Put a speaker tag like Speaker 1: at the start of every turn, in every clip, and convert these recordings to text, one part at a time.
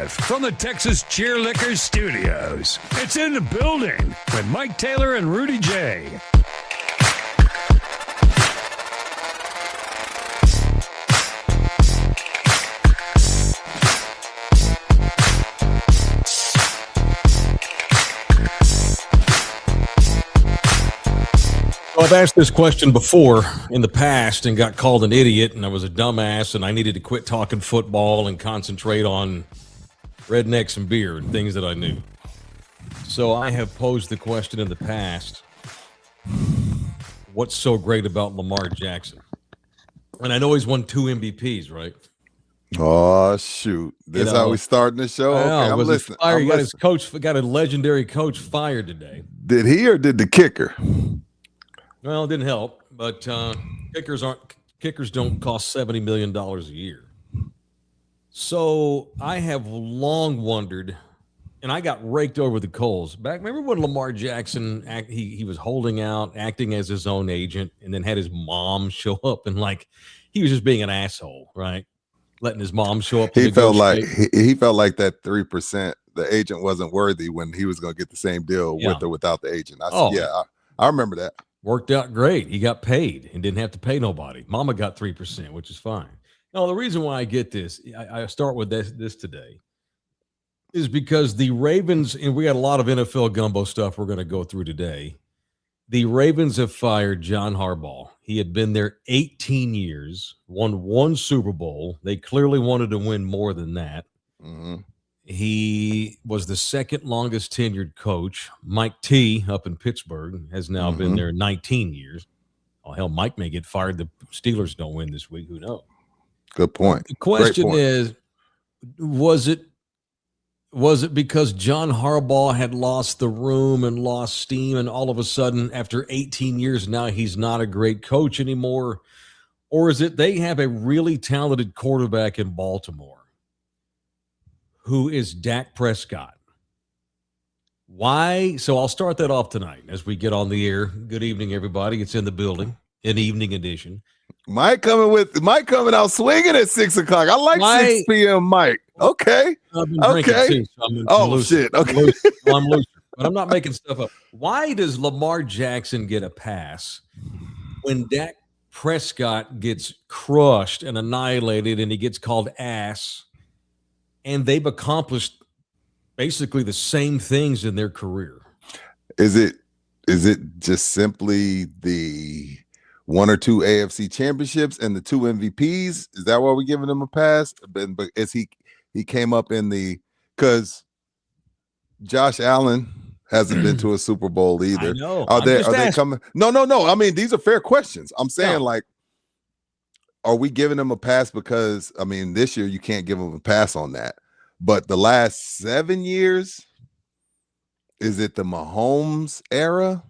Speaker 1: live from the Texas Cheerlickers Studios. It's In the Building with Mike Taylor and Rudy J.
Speaker 2: I've asked this question before in the past and got called an idiot, and I was a dumbass, and I needed to quit talking football and concentrate on rednecks and beer and things that I knew. So I have posed the question in the past, what's so great about Lamar Jackson? And I know he's won 2 MVPs, right?
Speaker 3: Oh, shoot. This is how we starting the show? Okay, I'm listening.
Speaker 2: He got his coach, got a legendary coach fired today.
Speaker 3: Did he or did the kicker?
Speaker 2: Well, it didn't help, but kickers don't cost $70 million a year. So I have long wondered, and I got raked over the coals. Remember when Lamar Jackson, he was holding out, acting as his own agent, and then had his mom show up, and he was just being an asshole, right? Letting his mom show up.
Speaker 3: He felt like that 3%. The agent wasn't worthy when he was going to get the same deal with or without the agent. I remember that.
Speaker 2: Worked out great. He got paid and didn't have to pay nobody. Mama got 3%, which is fine. Now, the reason why I get this, I start with this today, is because the Ravens, and we got a lot of NFL gumbo stuff we're going to go through today. The Ravens have fired John Harbaugh. He had been there 18 years, won 1 Super Bowl. They clearly wanted to win more than that. Mm-hmm. He was the second longest tenured coach. Mike T up in Pittsburgh has now been there 19 years. Oh, hell, Mike may get fired. The Steelers don't win this week. Who knows?
Speaker 3: Good point.
Speaker 2: The question is, was it because John Harbaugh had lost the room and lost steam, and all of a sudden, after 18 years now, he's not a great coach anymore? Or is it they have a really talented quarterback in Baltimore who is Dak Prescott? Why? So I'll start that off tonight as we get on the air. Good evening, everybody. It's In the Building, an evening edition.
Speaker 3: Mike coming out swinging at 6 o'clock. I like 6 p.m. Mike. Okay.
Speaker 2: I've been drinking too, so I'm
Speaker 3: shit. Okay.
Speaker 2: I'm loose, but I'm not making stuff up. Why does Lamar Jackson get a pass when Dak Prescott gets crushed and annihilated and he gets called ass? And they've accomplished basically the same things in their career. Is it
Speaker 3: just simply the 1 or 2 AFC championships and the 2 MVPs? Is that why we're giving him a pass? But as he came up because Josh Allen hasn't been to a Super Bowl either.
Speaker 2: I know.
Speaker 3: Are they coming? No. I mean, these are fair questions. I'm saying are we giving him a pass because, I mean, this year you can't give him a pass on that. But the last 7 years, is it the Mahomes era?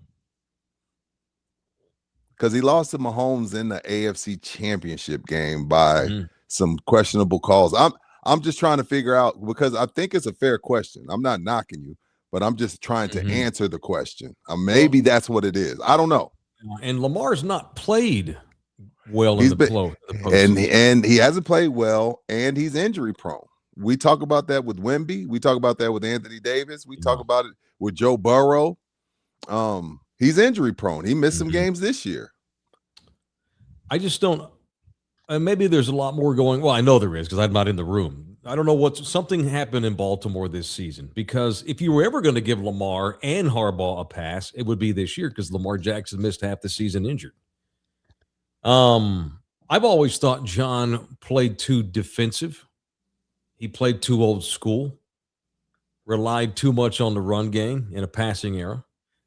Speaker 3: Because he lost to Mahomes in the AFC Championship game by some questionable calls. I'm just trying to figure out, because I think it's a fair question. I'm not knocking you, but I'm just trying to answer the question. Maybe that's what it is. I don't know.
Speaker 2: And Lamar's not played well in the
Speaker 3: and he hasn't played well, and he's injury prone. We talk about that with Wemby. We talk about that with Anthony Davis. We talk about it with Joe Burrow. He's injury prone. He missed some games this year.
Speaker 2: I just don't. Maybe there's a lot more going. Well, I know there is because I'm not in the room. I don't know something happened in Baltimore this season, because if you were ever going to give Lamar and Harbaugh a pass, it would be this year, because Lamar Jackson missed half the season injured. I've always thought John played too defensive. He played too old school, relied too much on the run game in a passing era.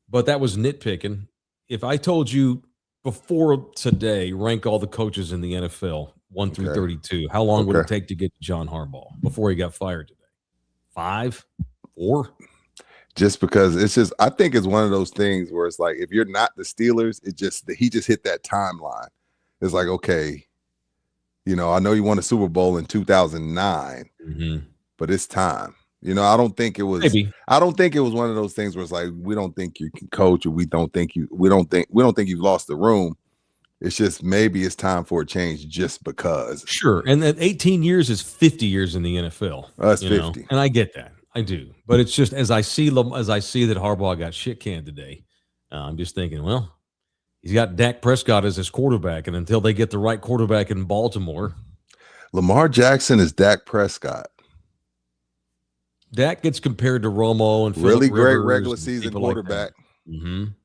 Speaker 2: But that was nitpicking. If I told you before today, rank all the coaches in the NFL, 1 through 32, how long would it take to get to John Harbaugh before he got fired today? 5? 4?
Speaker 3: Just because I think it's one of those things where it's like, if you're not the Steelers, he just hit that timeline. It's like, okay, I know you won a Super Bowl in 2009, but it's time. I don't think it was. Maybe. I don't think it was one of those things where it's like, we don't think you can coach, or we don't think you've lost the room. It's just maybe it's time for a change just because.
Speaker 2: Sure, and that 18 years is 50 years in the NFL.
Speaker 3: That's
Speaker 2: you know?
Speaker 3: 50.
Speaker 2: And I get that. I do. But it's just as I see that Harbaugh got shit canned today, I'm just thinking, well, he's got Dak Prescott as his quarterback, and until they get the right quarterback in Baltimore.
Speaker 3: Lamar Jackson is Dak Prescott.
Speaker 2: Dak gets compared to Romo and
Speaker 3: really
Speaker 2: Phillip
Speaker 3: great
Speaker 2: Rivers
Speaker 3: regular season quarterback,
Speaker 2: and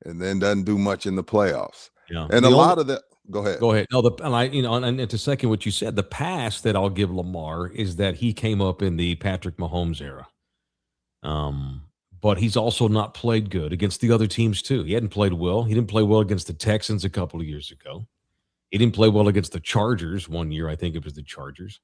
Speaker 3: then doesn't do much in the playoffs.
Speaker 2: Yeah,
Speaker 3: and lot of the go ahead.
Speaker 2: No, and to second what you said, the pass that I'll give Lamar is that he came up in the Patrick Mahomes era. But he's also not played good against the other teams too. He hadn't played well. He didn't play well against the Texans a couple of years ago. He didn't play well against the Chargers one year. I think it was the Chargers.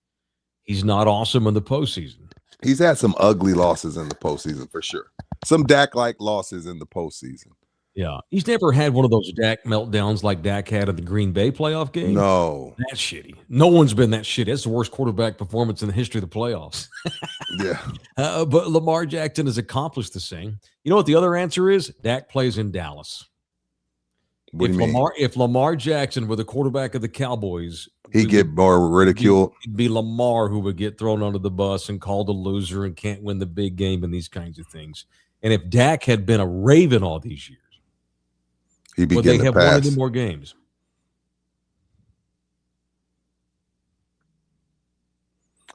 Speaker 2: He's not awesome in the postseason.
Speaker 3: He's had some ugly losses in the postseason for sure. Some Dak-like losses in the postseason.
Speaker 2: Yeah. He's never had one of those Dak meltdowns like Dak had in the Green Bay playoff game.
Speaker 3: No.
Speaker 2: That's shitty. No one's been that shitty. That's the worst quarterback performance in the history of the playoffs.
Speaker 3: Yeah.
Speaker 2: But Lamar Jackson has accomplished the same. You know what the other answer is? Dak plays in Dallas.
Speaker 3: What do you mean?
Speaker 2: If Lamar Jackson were the quarterback of the Cowboys,
Speaker 3: he'd get more ridiculed.
Speaker 2: It'd be Lamar who would get thrown under the bus and called a loser and can't win the big game and these kinds of things. And if Dak had been a Raven all these years,
Speaker 3: he'd be
Speaker 2: would they have won any more games?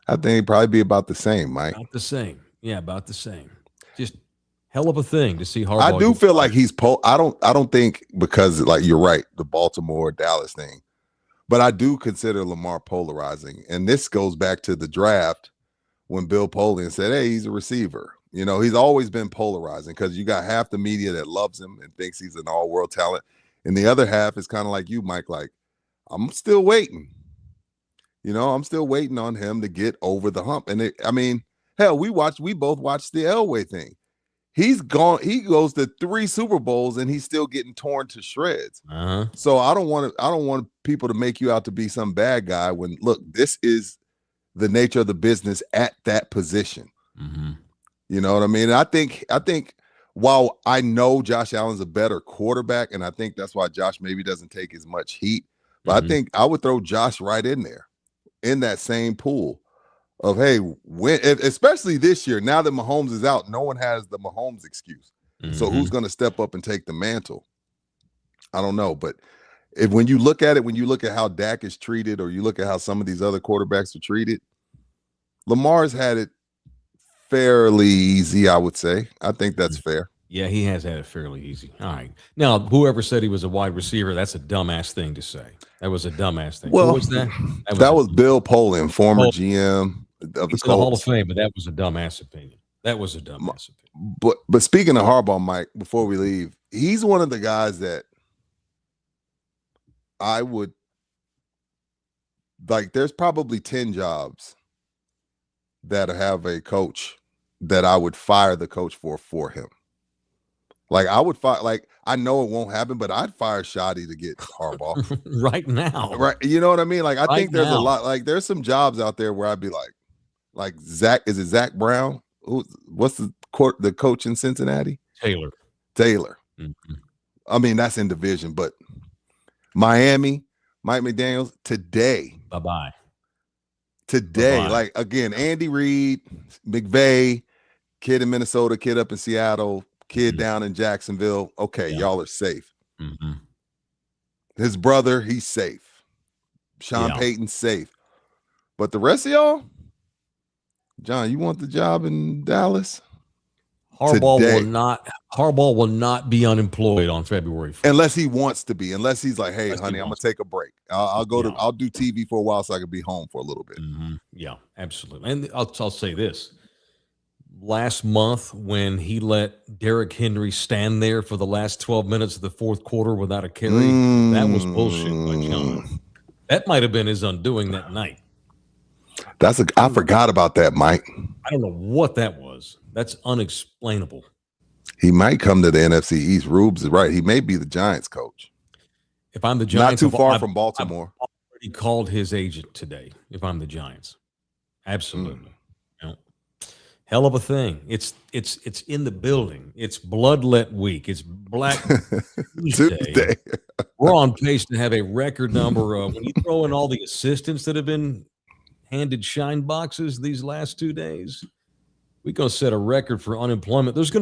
Speaker 3: I think it'd probably be about the same, Mike.
Speaker 2: About the same. Yeah, about the same. Just hell of a thing to see Harbaugh.
Speaker 3: I do feel like he's I don't think, because like you're right, the Baltimore Dallas thing, but I do consider Lamar polarizing. And this goes back to the draft when Bill Polian said, hey, he's a receiver. You know, he's always been polarizing because you got half the media that loves him and thinks he's an all-world talent. And the other half is kind of like you, Mike, like, I'm still waiting. You know, I'm still waiting on him to get over the hump. And hell, we both watched the Elway thing. He goes to 3 Super Bowls and he's still getting torn to shreds. So I don't want people to make you out to be some bad guy when, look, this is the nature of the business at that position. You know what I mean? And I think while I know Josh Allen's a better quarterback, and I think that's why Josh maybe doesn't take as much heat, but I think I would throw Josh right in there in that same pool of, hey, especially this year, now that Mahomes is out, no one has the Mahomes excuse. So who's going to step up and take the mantle? I don't know. But when you look at how Dak is treated, or you look at how some of these other quarterbacks are treated, Lamar's had it fairly easy, I would say. I think that's fair.
Speaker 2: Yeah, he has had it fairly easy. All right. Now, whoever said he was a wide receiver, that's a dumbass thing to say. That was a dumbass thing.
Speaker 3: Well,
Speaker 2: who was that?
Speaker 3: That was Bill Polian, former GM of the Colts.
Speaker 2: Hall of Fame, but that was a dumbass opinion. That was a dumbass opinion.
Speaker 3: But speaking of Harbaugh, Mike, before we leave, he's one of the guys that I would like. There's probably 10 jobs that have a coach that I would fire the coach for him. Like I would fire, like I know it won't happen, but I'd fire Shoddy to get Harbaugh
Speaker 2: right now.
Speaker 3: Right, you know what I mean? Like I think there's
Speaker 2: now.
Speaker 3: a lot. Like there's some jobs out there where I'd be like Zach. Is it Zach Brown? What's the coach in Cincinnati?
Speaker 2: Taylor.
Speaker 3: I mean, that's in division, but Miami, Mike McDaniels today.
Speaker 2: Bye-bye.
Speaker 3: Today,
Speaker 2: Bye-bye.
Speaker 3: like again, Andy Reid, McVay, kid in Minnesota, kid up in Seattle, kid down in Jacksonville. Okay, y'all are safe. His brother, he's safe. Sean Payton's safe. But the rest of y'all, John, you want the job in Dallas?
Speaker 2: Harbaugh will not be unemployed on February 1st.
Speaker 3: Unless he wants to be. Unless he's like, hey, honey, I'm gonna take a break. I'll do TV for a while so I can be home for a little bit.
Speaker 2: Yeah, absolutely. And I'll say this. Last month, when he let Derrick Henry stand there for the last 12 minutes of the fourth quarter without a carry, that was bullshit by John. That might have been his undoing that night.
Speaker 3: I forgot about that, Mike.
Speaker 2: I don't know what that was. That's unexplainable.
Speaker 3: He might come to the NFC East. Rubes is right. He may be the Giants coach.
Speaker 2: If I'm the Giants,
Speaker 3: not too far from Baltimore.
Speaker 2: I've already called his agent today. If I'm the Giants, absolutely. Hell of a thing. It's in the building. It's Bloodlet Week. It's Black Tuesday.
Speaker 3: Tuesday.
Speaker 2: We're on pace to have a record number of, when you throw in all the assistants that have been handed shine boxes these last 2 days, we're going to set a record for unemployment. There's not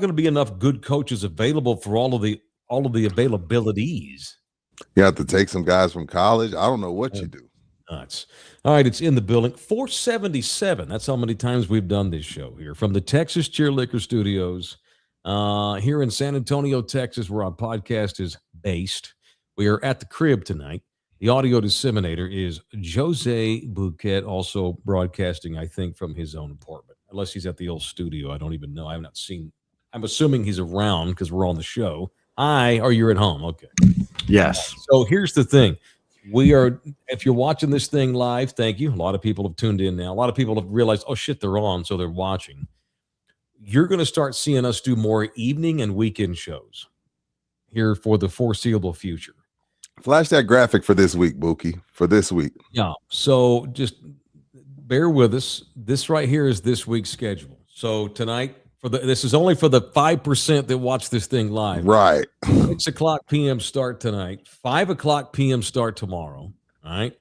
Speaker 2: going to be enough good coaches available for all of the availabilities.
Speaker 3: You have to take some guys from college. I don't know what you do.
Speaker 2: Nuts. All right, it's in the building. 477. That's how many times we've done this show here from the Texas Cheer Liquor Studios here in San Antonio, Texas, where our podcast is based. We are at the crib tonight. The audio disseminator is Jose Bouquet, also broadcasting, I think, from his own apartment, unless he's at the old studio. I don't even know. I have not seen. I'm assuming he's around because we're on the show. You're at home. Okay.
Speaker 4: Yes.
Speaker 2: So here's the thing. If you're watching this thing live, thank you. A lot of people have tuned in now. A lot of people have realized, oh shit, they're on, so they're watching. You're going to start seeing us do more evening and weekend shows here for the foreseeable future.
Speaker 3: Flash that graphic for this week, Buki, for this week.
Speaker 2: Yeah. So just bear with us. This right here is this week's schedule. So tonight, this is only for the 5% that watch this thing live.
Speaker 3: Right.
Speaker 2: 6:00 p.m. start tonight, 5:00 p.m. start tomorrow. All right.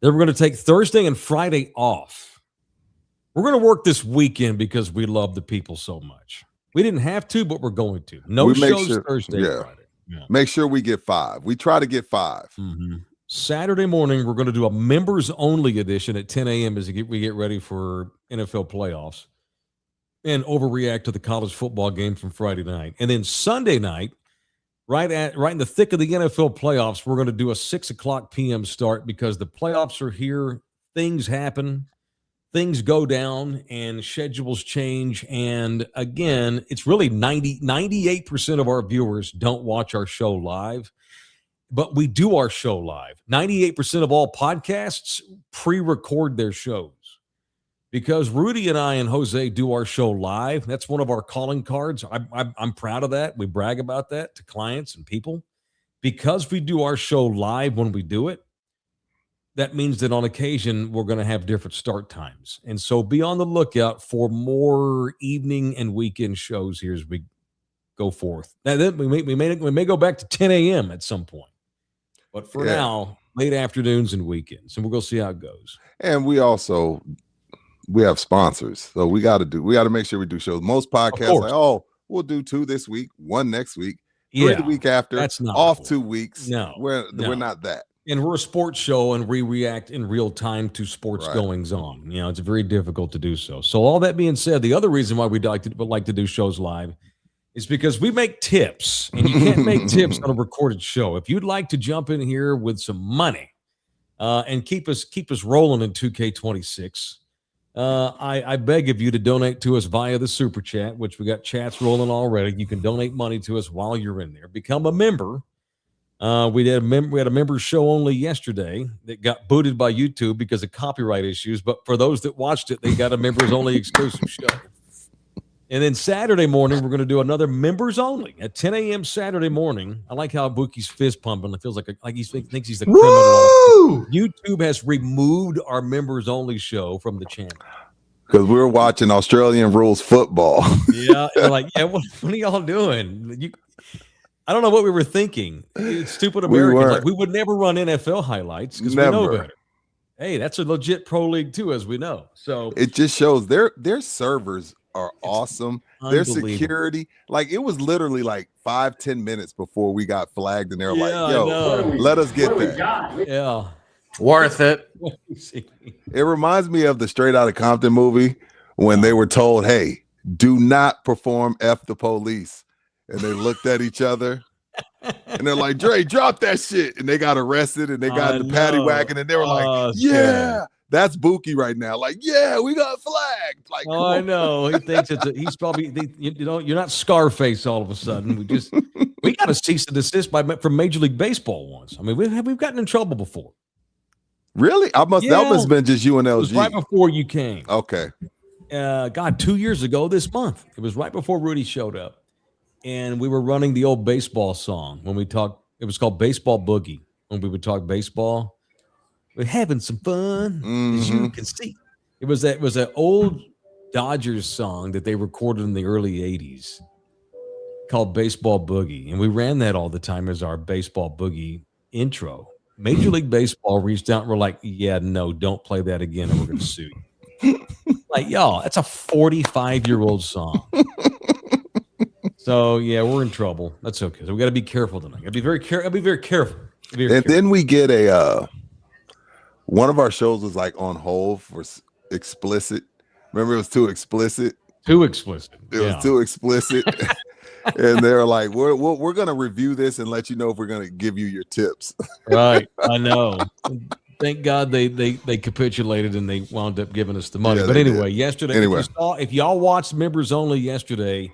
Speaker 2: Then we're going to take Thursday and Friday off. We're going to work this weekend because we love the people so much. We didn't have to, but we're going to. No shows Thursday and Friday. Yeah.
Speaker 3: Make sure we get 5. We try to get 5.
Speaker 2: Mm-hmm. Saturday morning, we're going to do a members-only edition at 10 a.m. as we get ready for NFL playoffs and overreact to the college football game from Friday night. And then Sunday night, right in the thick of the NFL playoffs, we're going to do a 6:00 p.m. start because the playoffs are here. Things happen. Things go down and schedules change. And again, it's really 98% of our viewers don't watch our show live, but we do our show live. 98% of all podcasts pre-record their shows. Because Rudy and I and Jose do our show live. That's one of our calling cards. I'm proud of that. We brag about that to clients and people. Because we do our show live when we do it, that means that on occasion we're going to have different start times. And so be on the lookout for more evening and weekend shows here as we go forth. Now, then we may go back to 10 a.m. at some point. But for now, late afternoons and weekends. And we'll go see how it goes.
Speaker 3: And we have sponsors, so we got to make sure we do shows. Most podcasts like, we'll do 2 this week, 1 next week, 3 the week after, that's not off 2 weeks.
Speaker 2: No,
Speaker 3: we're not that.
Speaker 2: And we're a sports show, and we react in real time to sports goings on. You know, it's very difficult to do so. So all that being said, the other reason why we like to do shows live is because we make tips, and you can't make tips on a recorded show. If you'd like to jump in here with some money and keep us rolling in 2K26. I beg of you to donate to us via the Super Chat, which we got chats rolling already. You can donate money to us while you're in there. Become a member. We had a members show only yesterday that got booted by YouTube because of copyright issues. But for those that watched it, they got a members only exclusive show. And then Saturday morning, we're going to do another members only at 10 a.m. Saturday morning. I like how Bookie's fist pumping. It feels like he thinks he's the criminal. YouTube has removed our members only show from the channel
Speaker 3: because we were watching Australian rules football.
Speaker 2: Yeah, what are y'all doing? I don't know what we were thinking. It's stupid Americans. We would never run NFL highlights because we know better. Hey, that's a legit pro league too, as we know. So
Speaker 3: it just shows their servers are awesome. Their security, like it was literally like 5-10 minutes before we got flagged, and they're like, "Yo, let us get that."
Speaker 2: Yeah,
Speaker 4: worth it.
Speaker 3: It reminds me of the Straight Outta Compton movie when they were told, "Hey, do not perform F the police," and they looked at each other. And they're like, "Dre, drop that shit," and they got arrested, and they got in the paddy wagon, and they were like, "Yeah." That's Buki right now. Like, yeah, we got flagged. Like,
Speaker 2: I know. He thinks he's probably, you're not Scarface all of a sudden. We got a cease and desist from Major League Baseball once. I mean, we've gotten in trouble before.
Speaker 3: Really? That must have been just UNLG. It
Speaker 2: was right before you came.
Speaker 3: Okay.
Speaker 2: 2 years ago this month. It was right before Rudy showed up. And we were running the old baseball song when we talked. It was called Baseball Boogie when we would talk baseball. We're having some fun, as you can see. It was that old Dodgers song that they recorded in the early 80s called Baseball Boogie. And we ran that all the time as our Baseball Boogie intro. Major League Baseball reached out and were like, yeah, no, don't play that again or we're going to sue you. Like, y'all, that's a 45-year-old song. So, yeah, we're in trouble. That's okay. So we got to be careful tonight. I'll be very careful.
Speaker 3: Then we get one of our shows was like on hold for explicit. Remember, it was too explicit. It was too explicit. And they're like, we're going to review this and let you know if we're going to give you your tips.
Speaker 2: Right. I know. Thank God they capitulated and they wound up giving us the money. But anyway, yesterday, if y'all watched Members Only yesterday,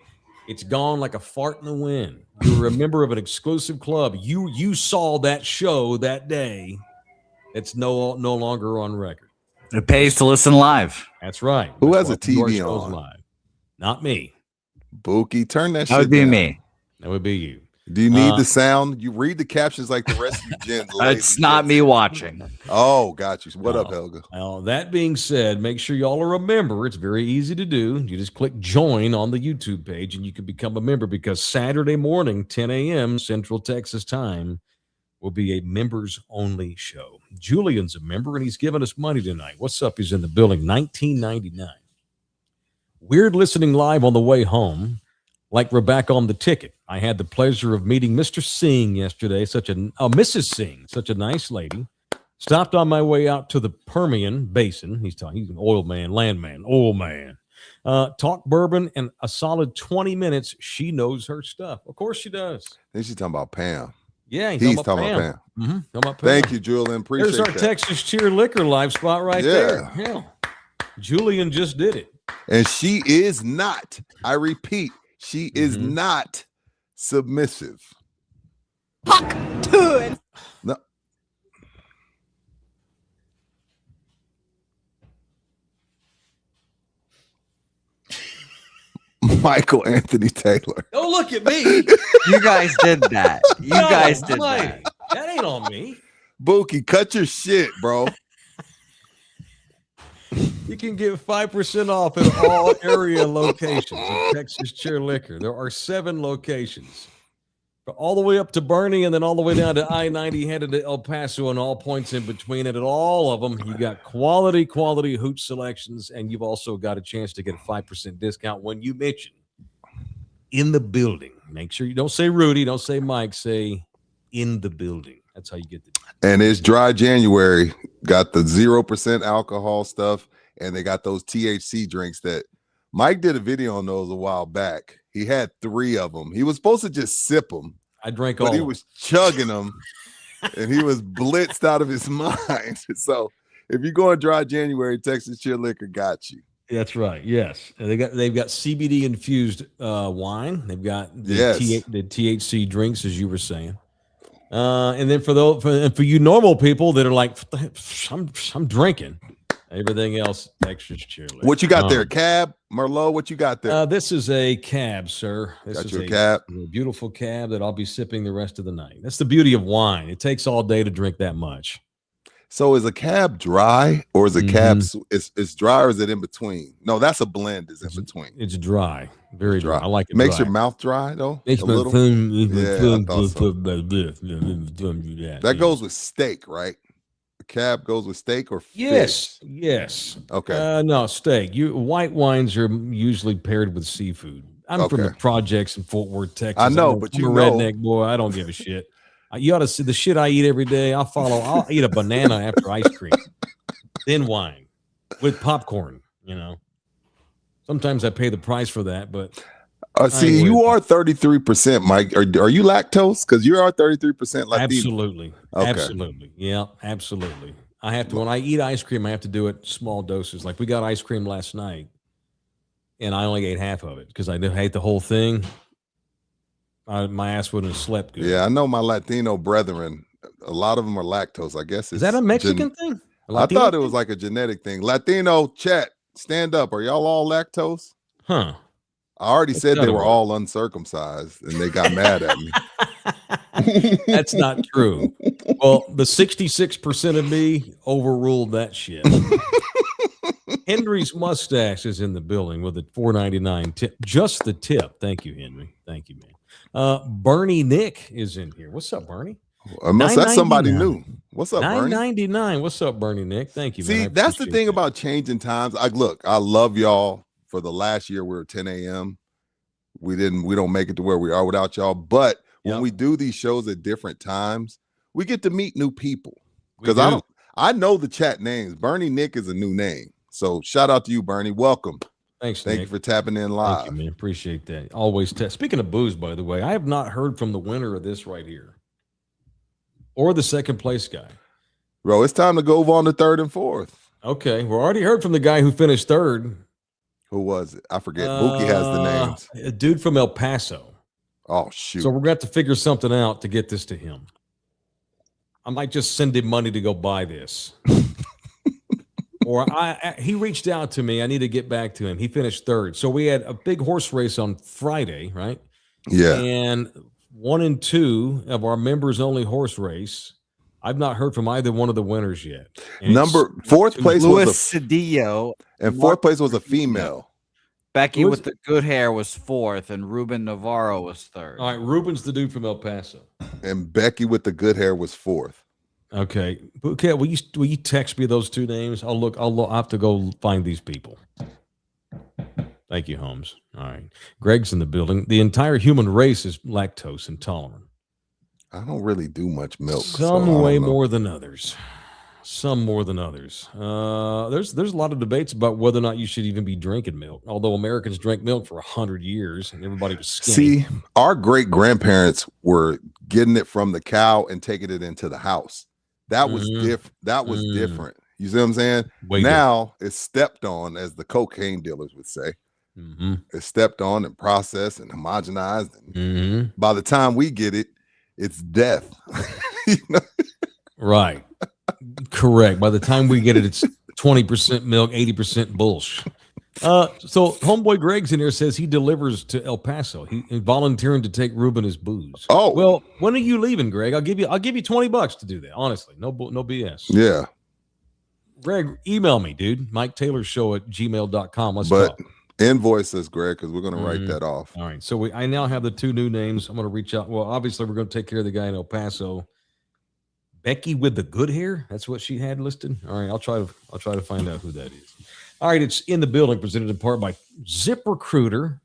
Speaker 2: it's gone like a fart in the wind. You were a member of an exclusive club. You saw that show that day. It's no longer on record.
Speaker 4: It pays to listen live.
Speaker 2: That's right.
Speaker 3: Who has a TV on?
Speaker 2: Live. Not me.
Speaker 3: Bookie, turn that shit
Speaker 4: That would be
Speaker 3: down.
Speaker 4: me.
Speaker 2: That would be you.
Speaker 3: Do you need the sound? You read the captions like the rest of you gens.
Speaker 4: It's not me watching.
Speaker 3: Oh, got you. What up, Helga?
Speaker 2: Well, that being said, make sure y'all are a member. It's very easy to do. You just click join on the YouTube page and you can become a member because Saturday morning, 10 a.m. Central Texas time, will be a members-only show. Julian's a member, and he's giving us money tonight. What's up? He's in the building, $19.99. Weird listening live on the way home, like we're back on the ticket. I had the pleasure of meeting Mr. Singh yesterday, Mrs. Singh, such a nice lady. Stopped on my way out to the Permian Basin. He's an oil man, oil man. Talk bourbon and a solid 20 minutes. She knows her stuff. Of course she does.
Speaker 3: Then she's talking about Pam.
Speaker 2: Yeah,
Speaker 3: he's talking about Pam.
Speaker 2: Talking about Pam.
Speaker 3: Thank you, Julian. Appreciate
Speaker 2: There's our
Speaker 3: that.
Speaker 2: Texas Cheer Liquor live spot right there. Hell, Julian just did it.
Speaker 3: And she is not, I repeat, she is not submissive.
Speaker 5: Puck to it.
Speaker 3: No. Michael Anthony Taylor.
Speaker 2: Don't look at me.
Speaker 4: You guys did that. That.
Speaker 2: That ain't on me.
Speaker 3: Bookie, cut your shit, bro.
Speaker 2: You can get 5% off at all area locations of Texas Cheer Liquor. There are 7 locations. All the way up to Bernie and then all the way down to I-90 headed to El Paso and all points in between. And at all of them, you got quality hooch selections, and you've also got a chance to get a 5% discount when you mention in the building. Make sure you don't say Rudy, don't say Mike, say in the building. That's how you get the discount.
Speaker 3: And it's dry January. Got the 0% alcohol stuff, and they got those THC drinks that Mike did a video on those a while back. He had 3 of them. He was supposed to just sip them.
Speaker 2: I drank all.
Speaker 3: But he was chugging them, and he was blitzed out of his mind. So if you go in dry January, Texas Cheer Liquor got you.
Speaker 2: That's right. Yes, and they've got CBD infused wine. They've got the THC drinks, as you were saying. And then for you normal people that are like, I'm drinking. Everything else, Texas Cheer Liquor.
Speaker 3: What you got there, Cab? Merlot, what you got there?
Speaker 2: This is a cab, sir. This
Speaker 3: got
Speaker 2: is
Speaker 3: your cab?
Speaker 2: A beautiful cab that I'll be sipping the rest of the night. That's the beauty of wine. It takes all day to drink that much.
Speaker 3: So is a cab dry or is a cab it's dry or is it in between? No, that's a blend. Is in between.
Speaker 2: It's dry, very dry. I like it.
Speaker 3: Makes
Speaker 2: dry.
Speaker 3: your mouth dry though.
Speaker 2: Makes
Speaker 3: a
Speaker 2: my
Speaker 3: little. That goes with steak, right? The cab goes with steak or fish?
Speaker 2: Yes.
Speaker 3: Okay.
Speaker 2: No, steak. White wines are usually paired with seafood. I'm from the projects in Fort Worth, Texas.
Speaker 3: I know,
Speaker 2: I'm
Speaker 3: but
Speaker 2: a redneck boy. I don't give a shit. You ought to see the shit I eat every day. I'll eat a banana after ice cream, then wine with popcorn. Sometimes I pay the price for that, but
Speaker 3: see, you are 33%, Mike. Are you lactose? Because you are 33% Latino.
Speaker 2: Absolutely.
Speaker 3: Okay.
Speaker 2: Absolutely. Yeah, absolutely. I have to, when I eat ice cream, I have to do it small doses. Like we got ice cream last night and I only ate half of it because I didn't hate the whole thing. My ass wouldn't have slept good.
Speaker 3: Yeah, I know my Latino brethren, a lot of them are lactose. I guess
Speaker 2: is that a Mexican thing?
Speaker 3: I thought it was like a genetic thing. Latino chat, stand up. Are y'all all lactose?
Speaker 2: Huh.
Speaker 3: I already said they were all uncircumcised and they got mad at me.
Speaker 2: That's not true. Well, the 66% of me overruled that shit. Henry's mustache is in the building with a $4.99 tip. Just the tip. Thank you, Henry. Thank you, man. Bernie Nick is in here. What's up, Bernie?
Speaker 3: Unless that's somebody new. What's up, Bernie?
Speaker 2: $9.99. What's up, Bernie Nick? Thank you, man.
Speaker 3: See, that's the thing about changing times. I love y'all. For the last year, we were 10 a.m. We don't make it to where we are without y'all. But when we do these shows at different times, we get to meet new people. Because I know the chat names. Bernie Nick is a new name. So shout out to you, Bernie. Welcome.
Speaker 2: Thanks,
Speaker 3: Thank
Speaker 2: Nick.
Speaker 3: you for tapping in live.
Speaker 2: Thank you, man. Appreciate that. Always speaking of booze, by the way, I have not heard from the winner of this right here. Or the second place guy.
Speaker 3: Bro, it's time to go on to third and fourth.
Speaker 2: Okay. We already heard from the guy who finished third.
Speaker 3: Who was it? I forget. Buki has the names.
Speaker 2: A dude from El Paso.
Speaker 3: Oh, shoot.
Speaker 2: So we're going to have to figure something out to get this to him. I might just send him money to go buy this. Or he reached out to me. I need to get back to him. He finished third. So we had a big horse race on Friday, right?
Speaker 3: Yeah.
Speaker 2: And 1 and 2 of our members only horse race. I've not heard from either one of the winners yet. And
Speaker 3: fourth place
Speaker 4: Luis
Speaker 3: was
Speaker 4: Cedillo,
Speaker 3: and fourth place was a female.
Speaker 4: Becky with the good hair was fourth, and Ruben Navarro was third.
Speaker 2: All right, Ruben's the dude from El Paso,
Speaker 3: and Becky with the good hair was fourth.
Speaker 2: Okay, will you text me those two names? I'll have to go find these people. Thank you, Holmes. All right, Greg's in the building. The entire human race is lactose intolerant.
Speaker 3: I don't really do much milk.
Speaker 2: Some way more than others. Some more than others. There's a lot of debates about whether or not you should even be drinking milk. Although Americans drank milk for 100 years and everybody was skinny.
Speaker 3: See, our great grandparents were getting it from the cow and taking it into the house. That was different. That was different. You see what I'm saying? Now it's stepped on, as the cocaine dealers would say. It's stepped on and processed and homogenized. And by the time we get it, it's death. You know?
Speaker 2: Right. Correct. By the time we get it, it's 20% milk, 80% bullshit. So homeboy Greg's in here says he delivers to El Paso. He volunteering to take Ruben his booze.
Speaker 3: Oh,
Speaker 2: well, when are you leaving, Greg? I'll give you $20 to do that. Honestly, no BS.
Speaker 3: Yeah.
Speaker 2: Greg, email me, dude. MikeTaylorShow@gmail.com. Let's
Speaker 3: but
Speaker 2: talk.
Speaker 3: Invoice us, Greg, because we're going to write that off.
Speaker 2: All right. So I now have the two new names. I'm going to reach out. Well, obviously, we're going to take care of the guy in El Paso. Becky with the good hair. That's what she had listed. All right. I'll try to find out who that is. All right. It's in the building, presented in part by ZipRecruiter.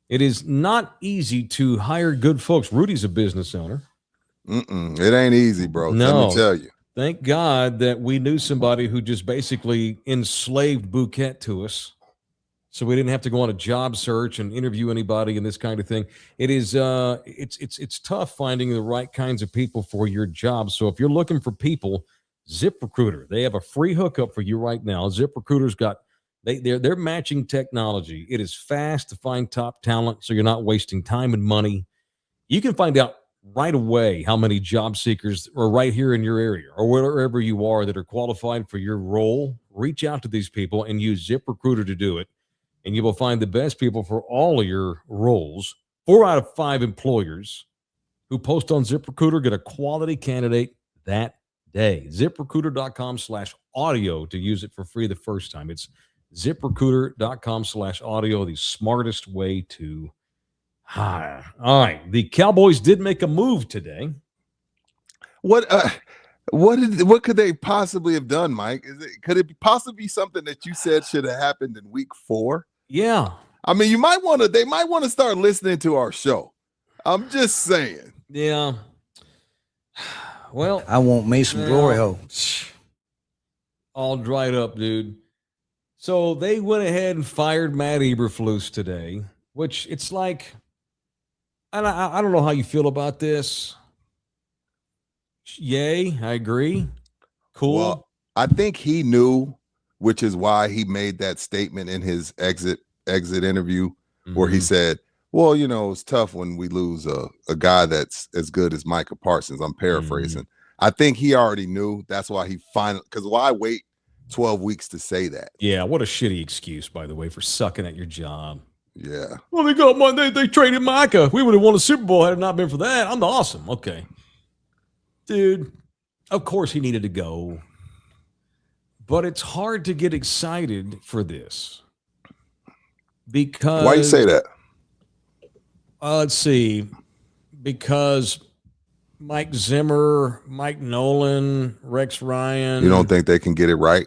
Speaker 2: It is not easy to hire good folks. Rudy's a business owner.
Speaker 3: It ain't easy, bro.
Speaker 2: No.
Speaker 3: Let me tell you.
Speaker 2: Thank God that we knew somebody who just basically enslaved Bouquet to us. So we didn't have to go on a job search and interview anybody and this kind of thing. It is it's tough finding the right kinds of people for your job. So if you're looking for people, ZipRecruiter, they have a free hookup for you right now. ZipRecruiter's got they're matching technology. It is fast to find top talent, so you're not wasting time and money. You can find out right away how many job seekers are right here in your area or wherever you are that are qualified for your role. Reach out to these people and use ZipRecruiter to do it. And you will find the best people for all of your roles. 4 out of 5 employers who post on ZipRecruiter get a quality candidate that day. ZipRecruiter.com/audio to use it for free the first time. It's ZipRecruiter.com/audio, the smartest way to hire. All right. The Cowboys did make a move today.
Speaker 3: What could they possibly have done, Mike? Could it possibly be something that you said should have happened in week 4?
Speaker 2: Yeah.
Speaker 3: I mean, they might want to start listening to our show. I'm just saying.
Speaker 2: Yeah. Well,
Speaker 5: I want me some glory hole.
Speaker 2: All dried up, dude. So they went ahead and fired Matt Eberflus today, which it's like, I don't know how you feel about this. Yay, I agree. Cool.
Speaker 3: Well, I think he knew, which is why he made that statement in his exit interview where he said, well, you know, it's tough when we lose a guy that's as good as Micah Parsons. I'm paraphrasing. I think he already knew. That's why he because why wait 12 weeks to say that?
Speaker 2: Yeah, what a shitty excuse, by the way, for sucking at your job.
Speaker 3: Yeah.
Speaker 2: Well, they traded Micah. We would have won a Super Bowl had it not been for that. I'm awesome. Okay. Dude, of course he needed to go. But it's hard to get excited for this because
Speaker 3: Why you say that?
Speaker 2: Let's see, because Mike Zimmer, Mike Nolan, Rex Ryan.
Speaker 3: You don't think they can get it right?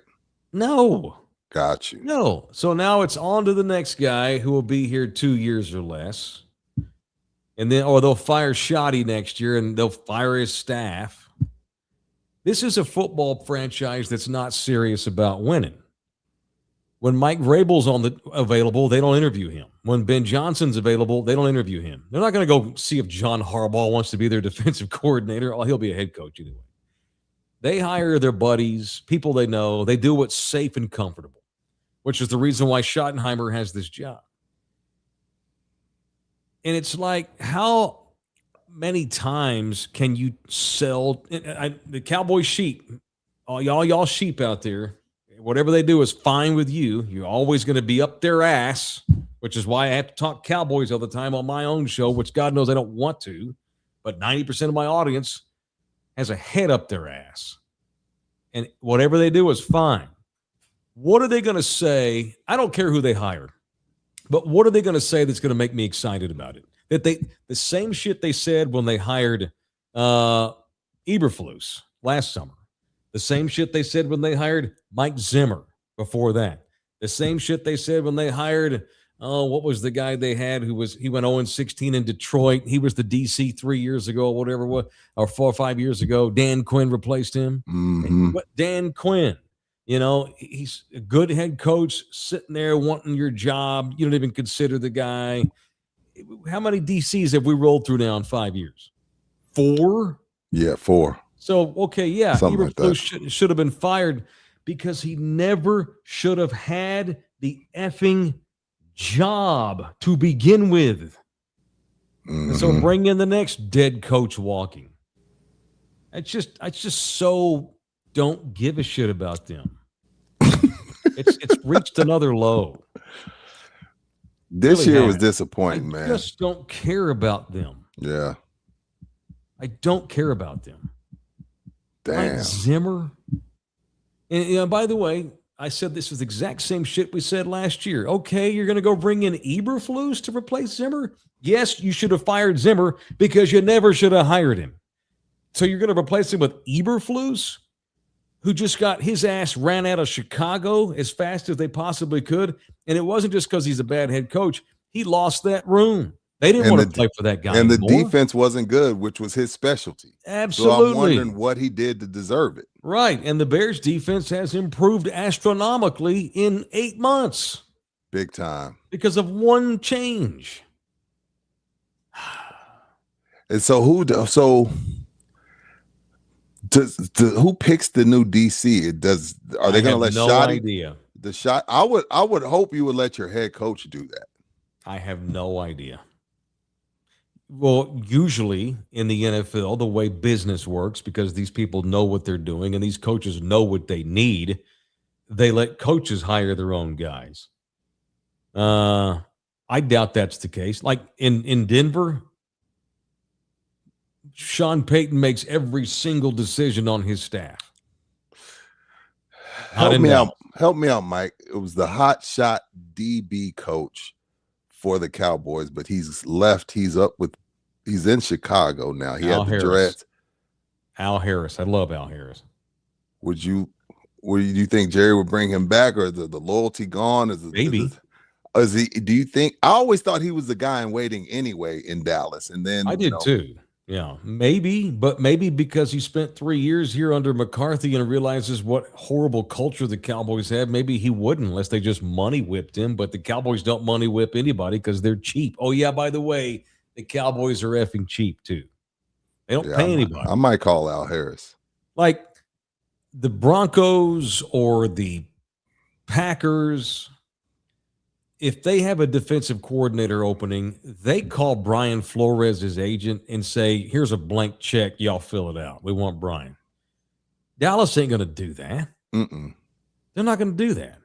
Speaker 2: No.
Speaker 3: Got you.
Speaker 2: No. So now it's on to the next guy who will be here 2 years or less. And then, or they'll fire Shoddy next year and they'll fire his staff. This is a football franchise that's not serious about winning. When Mike Vrabel's available, they don't interview him. When Ben Johnson's available, they don't interview him. They're not going to go see if John Harbaugh wants to be their defensive coordinator. Oh, he'll be a head coach anyway. They hire their buddies, people they know. They do what's safe and comfortable, which is the reason why Schottenheimer has this job. And it's like, how many times can you sell the Cowboy sheep? All y'all sheep out there, whatever they do is fine with you. You're always going to be up their ass, which is why I have to talk Cowboys all the time on my own show, which God knows I don't want to. But 90% of my audience has a head up their ass. And whatever they do is fine. What are they going to say? I don't care who they hire. But what are they going to say that's going to make me excited about it? That the same shit they said when they hired Eberflus last summer. The same shit they said when they hired Mike Zimmer before that. The same shit they said when they hired, what was the guy they had he went 0-16 in Detroit. He was the DC 3 years ago, whatever, or 4 or 5 years ago. Dan Quinn replaced him.
Speaker 3: Mm-hmm.
Speaker 2: Dan Quinn. You know, he's a good head coach sitting there wanting your job. You don't even consider the guy. How many DCs have we rolled through now in 5 years? 4?
Speaker 3: Yeah, 4.
Speaker 2: So, okay, yeah,
Speaker 3: Eberflus
Speaker 2: like should have been fired because he never should have had the effing job to begin with.
Speaker 3: Mm-hmm.
Speaker 2: And so bring in the next dead coach walking. I just so don't give a shit about them. It's reached another low.
Speaker 3: This
Speaker 2: really
Speaker 3: year
Speaker 2: has.
Speaker 3: was disappointing, man.
Speaker 2: I just don't care about them.
Speaker 3: Yeah.
Speaker 2: I don't care about them.
Speaker 3: Damn.
Speaker 2: Mike Zimmer. And by the way, I said this was the exact same shit we said last year. Okay, you're going to go bring in Eberflus to replace Zimmer? Yes, you should have fired Zimmer because you never should have hired him. So you're going to replace him with Eberflus, who just got his ass ran out of Chicago as fast as they possibly could. And it wasn't just because he's a bad head coach. He lost that room. They didn't want to play for that guy
Speaker 3: and
Speaker 2: anymore.
Speaker 3: The defense wasn't good, which was his specialty.
Speaker 2: Absolutely.
Speaker 3: So I'm wondering what he did to deserve it.
Speaker 2: Right. And the Bears defense has improved astronomically in 8 months.
Speaker 3: Big time.
Speaker 2: Because of one change.
Speaker 3: And so who picks the new DC? Are they going to let
Speaker 2: no
Speaker 3: Shoddy?
Speaker 2: Idea.
Speaker 3: The shot? I would hope you would let your head coach do that.
Speaker 2: I have no idea. Well, usually in the NFL, the way business works, because these people know what they're doing and these coaches know what they need, they let coaches hire their own guys. I doubt that's the case. Like in Denver, Sean Payton makes every single decision on his staff.
Speaker 3: Help me out, Mike. It was the hot shot DB coach for the Cowboys, but he's left. He's in Chicago now. He had the dreads.
Speaker 2: Al Harris. I love Al Harris.
Speaker 3: Would you think Jerry would bring him back, or the loyalty gone?
Speaker 2: Maybe.
Speaker 3: Is he? Do you think? I always thought he was the guy in waiting anyway in Dallas, and then
Speaker 2: I did too. Yeah, maybe, but maybe because he spent 3 years here under McCarthy and realizes what horrible culture the Cowboys have, maybe he wouldn't unless they just money whipped him. But the Cowboys don't money whip anybody because they're cheap. Oh, yeah, by the way, the Cowboys are effing cheap too. They don't pay anybody.
Speaker 3: I might call Al Harris.
Speaker 2: Like the Broncos or the Packers, if they have a defensive coordinator opening, they call Brian Flores, his agent, and say, here's a blank check. Y'all fill it out. We want Brian. Dallas ain't going to do that.
Speaker 3: Mm-mm.
Speaker 2: They're not going to do that.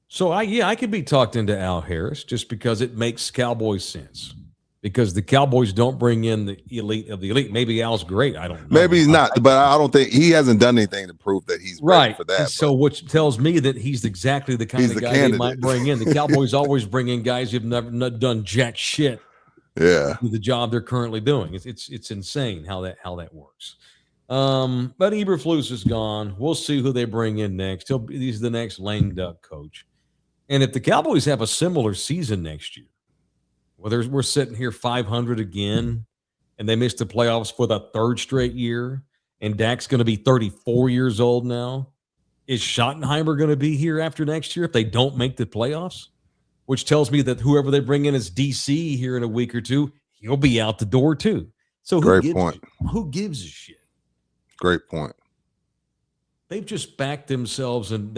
Speaker 2: So, I could be talked into Al Harris just because it makes Cowboys sense. because the Cowboys don't bring in the elite of the elite. Maybe Al's great. I don't know.
Speaker 3: Maybe he's not, but I don't think he hasn't done anything to prove that he's ready for that.
Speaker 2: And so, which tells me that he's exactly the kind of guy they might bring in. The Cowboys always bring in guys who've never done jack shit.
Speaker 3: Yeah,
Speaker 2: do the job they're currently doing. It's insane how that works. But Eberflus is gone. We'll see who they bring in next. He's the next lame duck coach. And if the Cowboys have a similar season next year, whether we're sitting here 500 again, and they missed the playoffs for the third straight year, and Dak's going to be 34 years old now, is Schottenheimer going to be here after next year if they don't make the playoffs? Which tells me that whoever they bring in as DC here in a week or two, he'll be out the door too. So who gives a shit?
Speaker 3: Great point.
Speaker 2: They've just backed themselves, and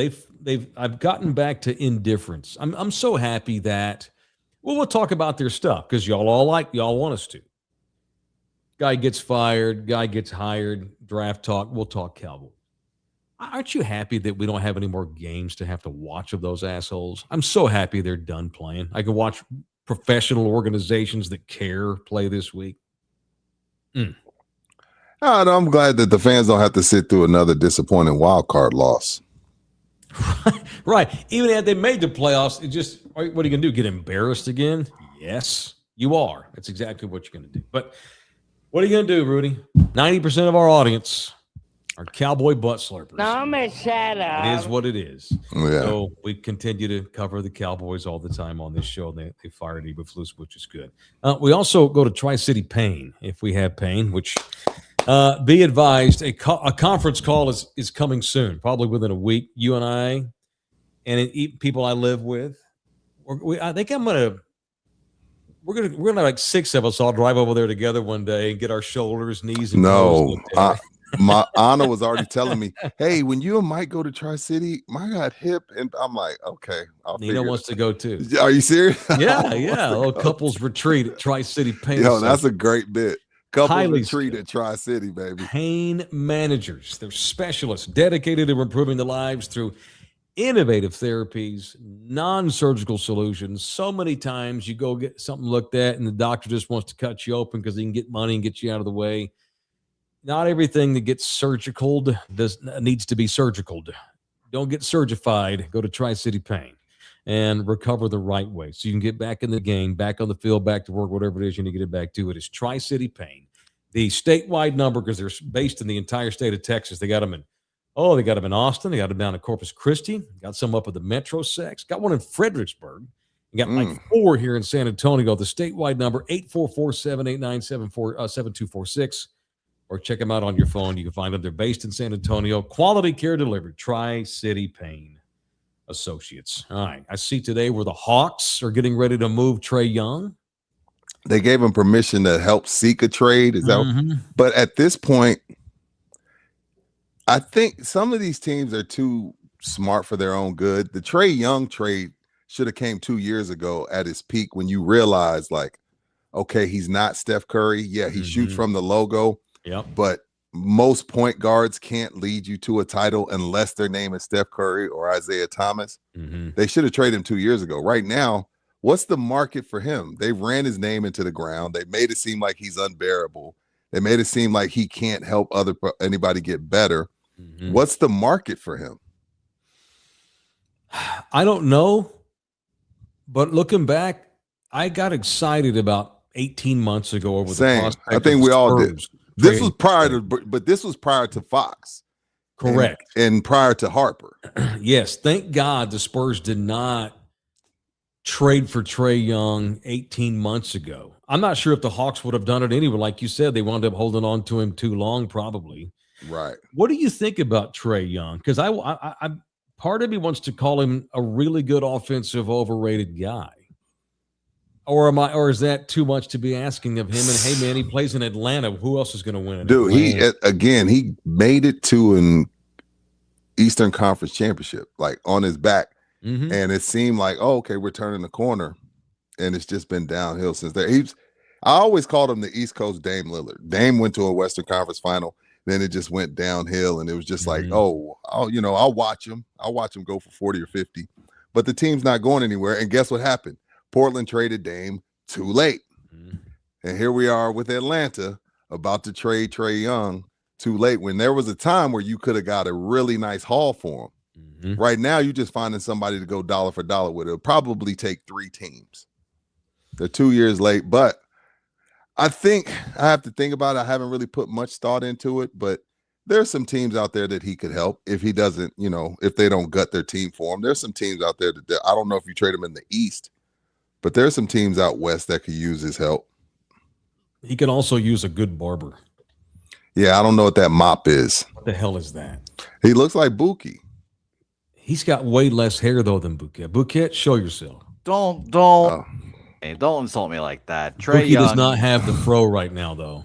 Speaker 2: I've gotten back to indifference. I'm so happy that we'll talk about their stuff because y'all want us to. Guy gets fired, guy gets hired, draft talk. We'll talk Cowboys. Aren't you happy that we don't have any more games to have to watch of those assholes? I'm so happy they're done playing. I can watch professional organizations that care play this week.
Speaker 3: I'm glad that the fans don't have to sit through another disappointing wild card loss.
Speaker 2: Right. Even if they made the playoffs, what are you going to do? Get embarrassed again? Yes, you are. That's exactly what you're going to do. But what are you going to do, Rudy? 90% of our audience are Cowboy butt slurpers.
Speaker 5: No, I'm going to shut up.
Speaker 2: It is what it is.
Speaker 3: Yeah.
Speaker 2: So we continue to cover the Cowboys all the time on this show. They fired Eberflus, which is good. We also go to Tri-City Pain, if we have pain, which be advised, a conference call is coming soon, probably within a week. You and I and people I live with. I think we're gonna have like 6 of us all drive over there together one day and get our shoulders, knees, and toes looked at.
Speaker 3: My Anna was already telling me, hey, when you and Mike go to Tri-City, Mike got hip. And I'm like, okay.
Speaker 2: Nina wants to go too.
Speaker 3: Are you serious?
Speaker 2: Yeah. A little couples retreat at Tri-City Pain.
Speaker 3: Yo, that's a great bit. Couples retreat at Tri-City, baby.
Speaker 2: Pain managers. They're specialists dedicated to improving the lives through innovative therapies, non-surgical solutions. So many times you go get something looked at and the doctor just wants to cut you open because he can get money and get you out of the way. Not everything that gets surgical needs to be surgical. Don't get surgified. Go to Tri-City Pain and recover the right way so you can get back in the game, back on the field, back to work, whatever it is you need to get back to. It is Tri-City Pain. The statewide number, because they're based in the entire state of Texas. They got them in Austin. They got them down in Corpus Christi. Got some up at the Metro Sex. Got one in Fredericksburg. You got like 4 here in San Antonio. The statewide number, 844-789-7246. Or check them out on your phone. You can find them. They're based in San Antonio. Quality care delivered. Tri-City Pain Associates. All right. I see today where the Hawks are getting ready to move Trae Young.
Speaker 3: They gave him permission to help seek a trade. Is that? But at this point, I think some of these teams are too smart for their own good. The Trae Young trade should have came 2 years ago at his peak when you realize, like, okay, he's not Steph Curry. Yeah, he shoots from the logo.
Speaker 2: Yep.
Speaker 3: But most point guards can't lead you to a title unless their name is Steph Curry or Isaiah Thomas. They should have traded him 2 years ago. Right now, what's the market for him? They ran his name into the ground. They made it seem like he's unbearable. They made it seem like he can't help anybody get better. What's the market for him?
Speaker 2: I don't know. But looking back, I got excited about 18 months ago over the prospect.
Speaker 3: I think we all did. This was prior to Fox.
Speaker 2: Correct.
Speaker 3: And prior to Harper.
Speaker 2: Yes. Thank God the Spurs did not trade for Trae Young 18 months ago. I'm not sure if the Hawks would have done it anyway. Like you said, they wound up holding on to him too long, probably.
Speaker 3: Right.
Speaker 2: What do you think about Trae Young? Because I part of me wants to call him a really good offensive, overrated guy. Or is that too much to be asking of him? And hey, man, he plays in Atlanta. Who else is going to win it?
Speaker 3: Dude, he made it to an Eastern Conference championship, like on his back. And it seemed like, oh, okay, we're turning the corner. And it's just been downhill since there. I always called him the East Coast Dame Lillard. Dame went to a Western Conference final. Then it just went downhill. And it was just like, I'll watch him. I'll watch him go for 40 or 50. But the team's not going anywhere. And guess what happened? Portland traded Dame too late. And here we are with Atlanta about to trade Trae Young too late when there was a time where you could have got a really nice haul for him. Mm-hmm. Right now, you're just finding somebody to go dollar for dollar with. It'll probably take 3 teams. They're 2 years late, but I think I have to think about it. I haven't really put much thought into it, but there's some teams out there that he could help if he doesn't, if they don't gut their team for him. There's some teams out there that I don't know if you trade him in the East, but there's some teams out West that could use his help.
Speaker 2: He can also use a good barber.
Speaker 3: Yeah, I don't know what that mop is.
Speaker 2: What the hell is that?
Speaker 3: He looks like Buki.
Speaker 2: He's got way less hair though than Bouquet. Bouquet, show yourself.
Speaker 4: Don't insult me like that.
Speaker 2: Trae Young does not have the fro right now, though.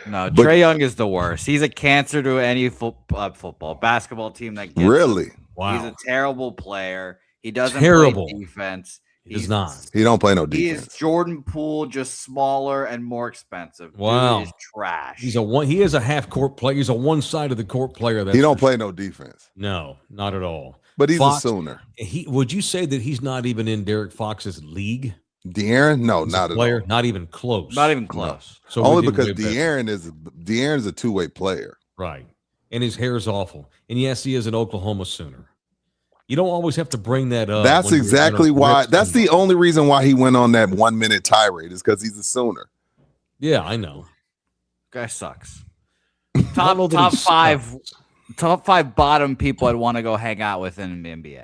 Speaker 4: No, Trae Young is the worst. He's a cancer to any basketball team that gets
Speaker 3: really.
Speaker 4: Him. Wow, he's a terrible player. He doesn't play defense.
Speaker 2: He does not.
Speaker 3: He don't play no defense.
Speaker 4: He is Jordan Poole, just smaller and more expensive.
Speaker 2: Wow,
Speaker 4: Dude is trash.
Speaker 2: He is a half court player. He's a one side of the court player.
Speaker 3: He don't play no defense.
Speaker 2: No, not at all.
Speaker 3: But he's a Sooner.
Speaker 2: Would you say that he's not even in Derek Fox's league?
Speaker 3: De'Aaron? No, not at all.
Speaker 2: Not even close.
Speaker 4: Not even close.
Speaker 3: No. So only because De'Aaron's a two-way player.
Speaker 2: Right. And his hair is awful. And yes, he is an Oklahoma Sooner. You don't always have to bring that up.
Speaker 3: That's exactly why. That's the only reason why he went on that 1 minute tirade is because he's a Sooner.
Speaker 2: Yeah, I know.
Speaker 4: Guy sucks. Top five bottom people I'd want to go hang out with in the NBA.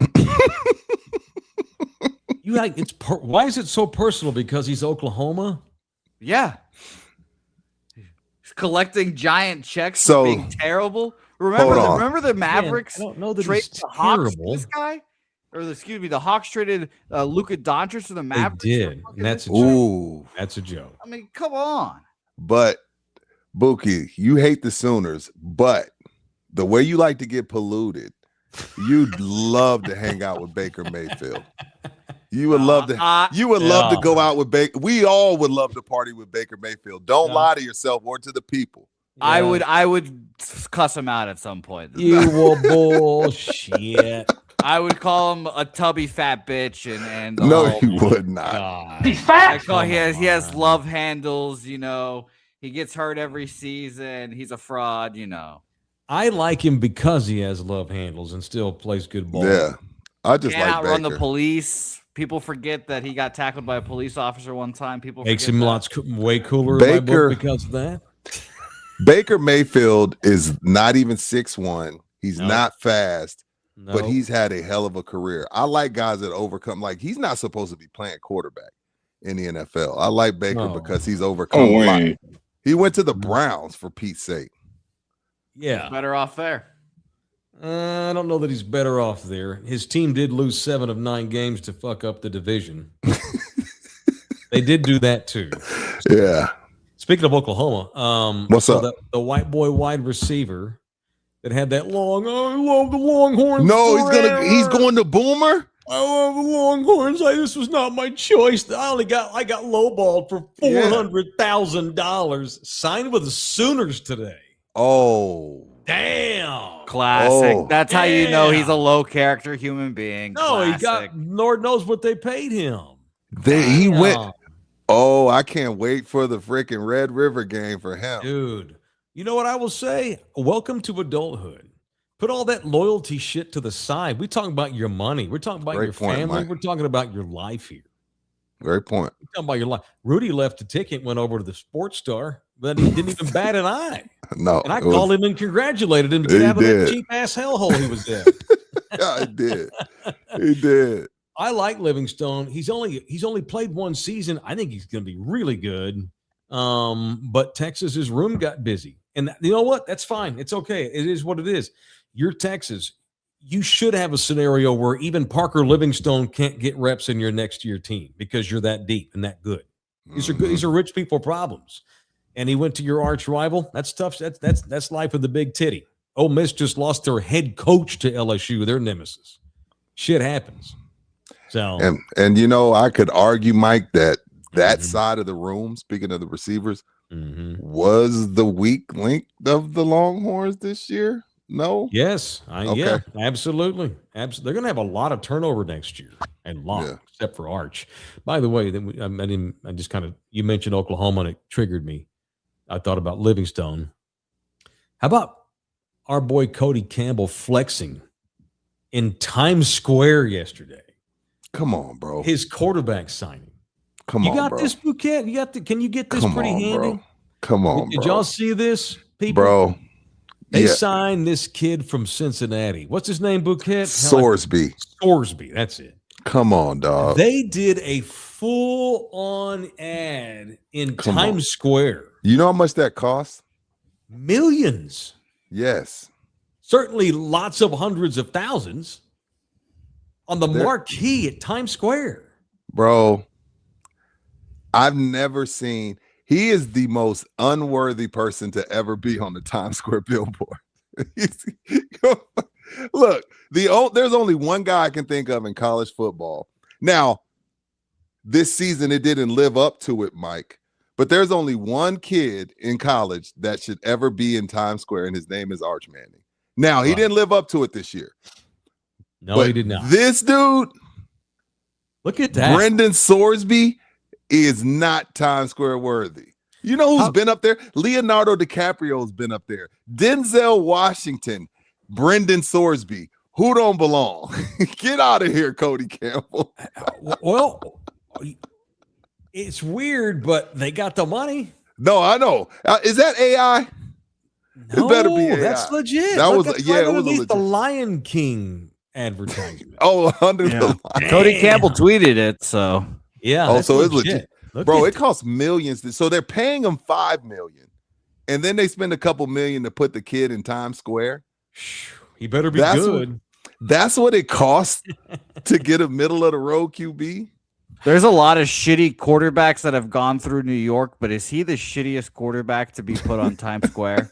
Speaker 2: Why is it so personal? Because he's Oklahoma?
Speaker 4: Yeah. He's collecting giant checks for being terrible. Remember the Mavericks?
Speaker 2: Man, I don't know that he's terrible.
Speaker 4: This guy? The Hawks traded Luka Doncic to the Mavericks.
Speaker 2: They did. And that's a joke. That's a joke.
Speaker 4: I mean, come on.
Speaker 3: But, Buki, you hate the Sooners, but the way you like to get polluted, you'd love to hang out with Baker Mayfield. You would love to. You would love to go out with Baker. We all would love to party with Baker Mayfield. Don't lie to yourself or to the people.
Speaker 4: Yeah. I would cuss him out at some point.
Speaker 2: You will bullshit.
Speaker 4: I would call him a tubby fat bitch and
Speaker 3: no, you would not.
Speaker 4: He's fat. He has love handles. He gets hurt every season. He's a fraud.
Speaker 2: I like him because he has love handles and still plays good ball.
Speaker 3: Yeah, I just
Speaker 4: can't
Speaker 3: like
Speaker 4: outrun
Speaker 3: Baker.
Speaker 4: The police. People forget that he got tackled by a police officer one time. People
Speaker 2: makes him way cooler
Speaker 3: Baker,
Speaker 2: because of that.
Speaker 3: Baker Mayfield is not even 6'1". He's not fast, but he's had a hell of a career. I like guys that overcome. Like he's not supposed to be playing quarterback in the NFL. I like Baker because he's overcome a lot. He went to the Browns for Pete's sake.
Speaker 2: Yeah,
Speaker 4: he's better off there.
Speaker 2: I don't know that he's better off there. His team did lose 7 of 9 games to fuck up the division. They did do that too.
Speaker 3: Yeah.
Speaker 2: Speaking of Oklahoma,
Speaker 3: what's up?
Speaker 2: The white boy wide receiver that had that long. I love the Longhorns.
Speaker 3: No, he's going to Boomer.
Speaker 2: I love the Longhorns. This was not my choice. I got lowballed for $400,000. Signed with the Sooners today.
Speaker 3: Oh,
Speaker 2: damn!
Speaker 4: Classic. That's how you know he's a low character human being.
Speaker 2: No,
Speaker 4: Classic.
Speaker 2: He got. Lord knows what they paid him.
Speaker 3: He went. Oh, I can't wait for the freaking Red River game for him.
Speaker 2: Dude, you know what I will say? Welcome to adulthood. Put all that loyalty shit to the side. We're talking about your money. We're talking about your family. Mike. We're talking about your life here.
Speaker 3: Great point.
Speaker 2: We're talking about your life. Rudy left the ticket, went over to the Sports Star, but he didn't even bat an eye.
Speaker 3: No.
Speaker 2: And I called him and congratulated him to get out of that cheap-ass hellhole he was in.
Speaker 3: Yeah, he did. He did.
Speaker 2: I like Livingstone. He's only played 1 season. I think he's going to be really good. But Texas's room got busy, and you know what? That's fine. It's okay. It is what it is. You're Texas. You should have a scenario where even Parker Livingstone can't get reps in your next year team because you're that deep and that good. These are good. These are rich people problems. And he went to your arch rival. That's tough. That's life of the big titty. Ole Miss just lost their head coach to LSU, their nemesis. Shit happens. So
Speaker 3: and I could argue, Mike, that side of the room, speaking of the receivers, was the weak link of the Longhorns this year. No.
Speaker 2: Yes,
Speaker 3: Okay.
Speaker 2: yeah, absolutely. They're going to have a lot of turnover next year, and except for Arch. By the way, I just kind of you mentioned Oklahoma, and it triggered me. I thought about Livingstone. How about our boy Cody Campbell flexing in Times Square yesterday?
Speaker 3: Come on, bro.
Speaker 2: His quarterback signing.
Speaker 3: Come
Speaker 2: you
Speaker 3: on,
Speaker 2: got
Speaker 3: bro.
Speaker 2: this, Bouquet? Can you get this
Speaker 3: Come
Speaker 2: pretty
Speaker 3: on,
Speaker 2: handy?
Speaker 3: Bro. Come on,
Speaker 2: Did
Speaker 3: bro.
Speaker 2: y'all see this, people?
Speaker 3: Bro.
Speaker 2: They signed this kid from Cincinnati. What's his name, Bouquet?
Speaker 3: Sorsby.
Speaker 2: Sorsby, that's it.
Speaker 3: Come on, dog.
Speaker 2: They did a full-on ad in Times Square.
Speaker 3: You know how much that costs?
Speaker 2: Millions.
Speaker 3: Yes.
Speaker 2: Certainly lots of hundreds of thousands on the marquee at Times Square.
Speaker 3: Bro, I've never seen – he is the most unworthy person to ever be on the Times Square billboard. Look, there's only one guy I can think of in college football. Now, this season it didn't live up to it, Mike, but there's only one kid in college that should ever be in Times Square, and his name is Arch Manning. Now, he didn't live up to it this year.
Speaker 2: No, he did not.
Speaker 3: This dude,
Speaker 2: look at that.
Speaker 3: Brendan Sorsby, is not Times Square worthy. You know who's been up there? Leonardo DiCaprio's been up there. Denzel Washington, Brendan Sorsby. Who don't belong? Get out of here, Cody Campbell.
Speaker 2: Well, it's weird, but they got the money.
Speaker 3: No, I know. Is that AI?
Speaker 2: No,
Speaker 3: it better be AI.
Speaker 2: That's legit.
Speaker 3: That
Speaker 2: Look,
Speaker 3: was it was
Speaker 2: the Lion King advertisement.
Speaker 3: The Lion.
Speaker 4: Cody Campbell tweeted it, so
Speaker 2: yeah.
Speaker 3: Oh, so it's legit. Bro, it
Speaker 2: that.
Speaker 3: costs millions. So they're paying him $5 million, and then they spend a couple million to put the kid in Times Square.
Speaker 2: He better be good.
Speaker 3: That's what it costs to get a middle of the road QB.
Speaker 4: There's a lot of shitty quarterbacks that have gone through New York, but is he the shittiest quarterback to be put on Times Square?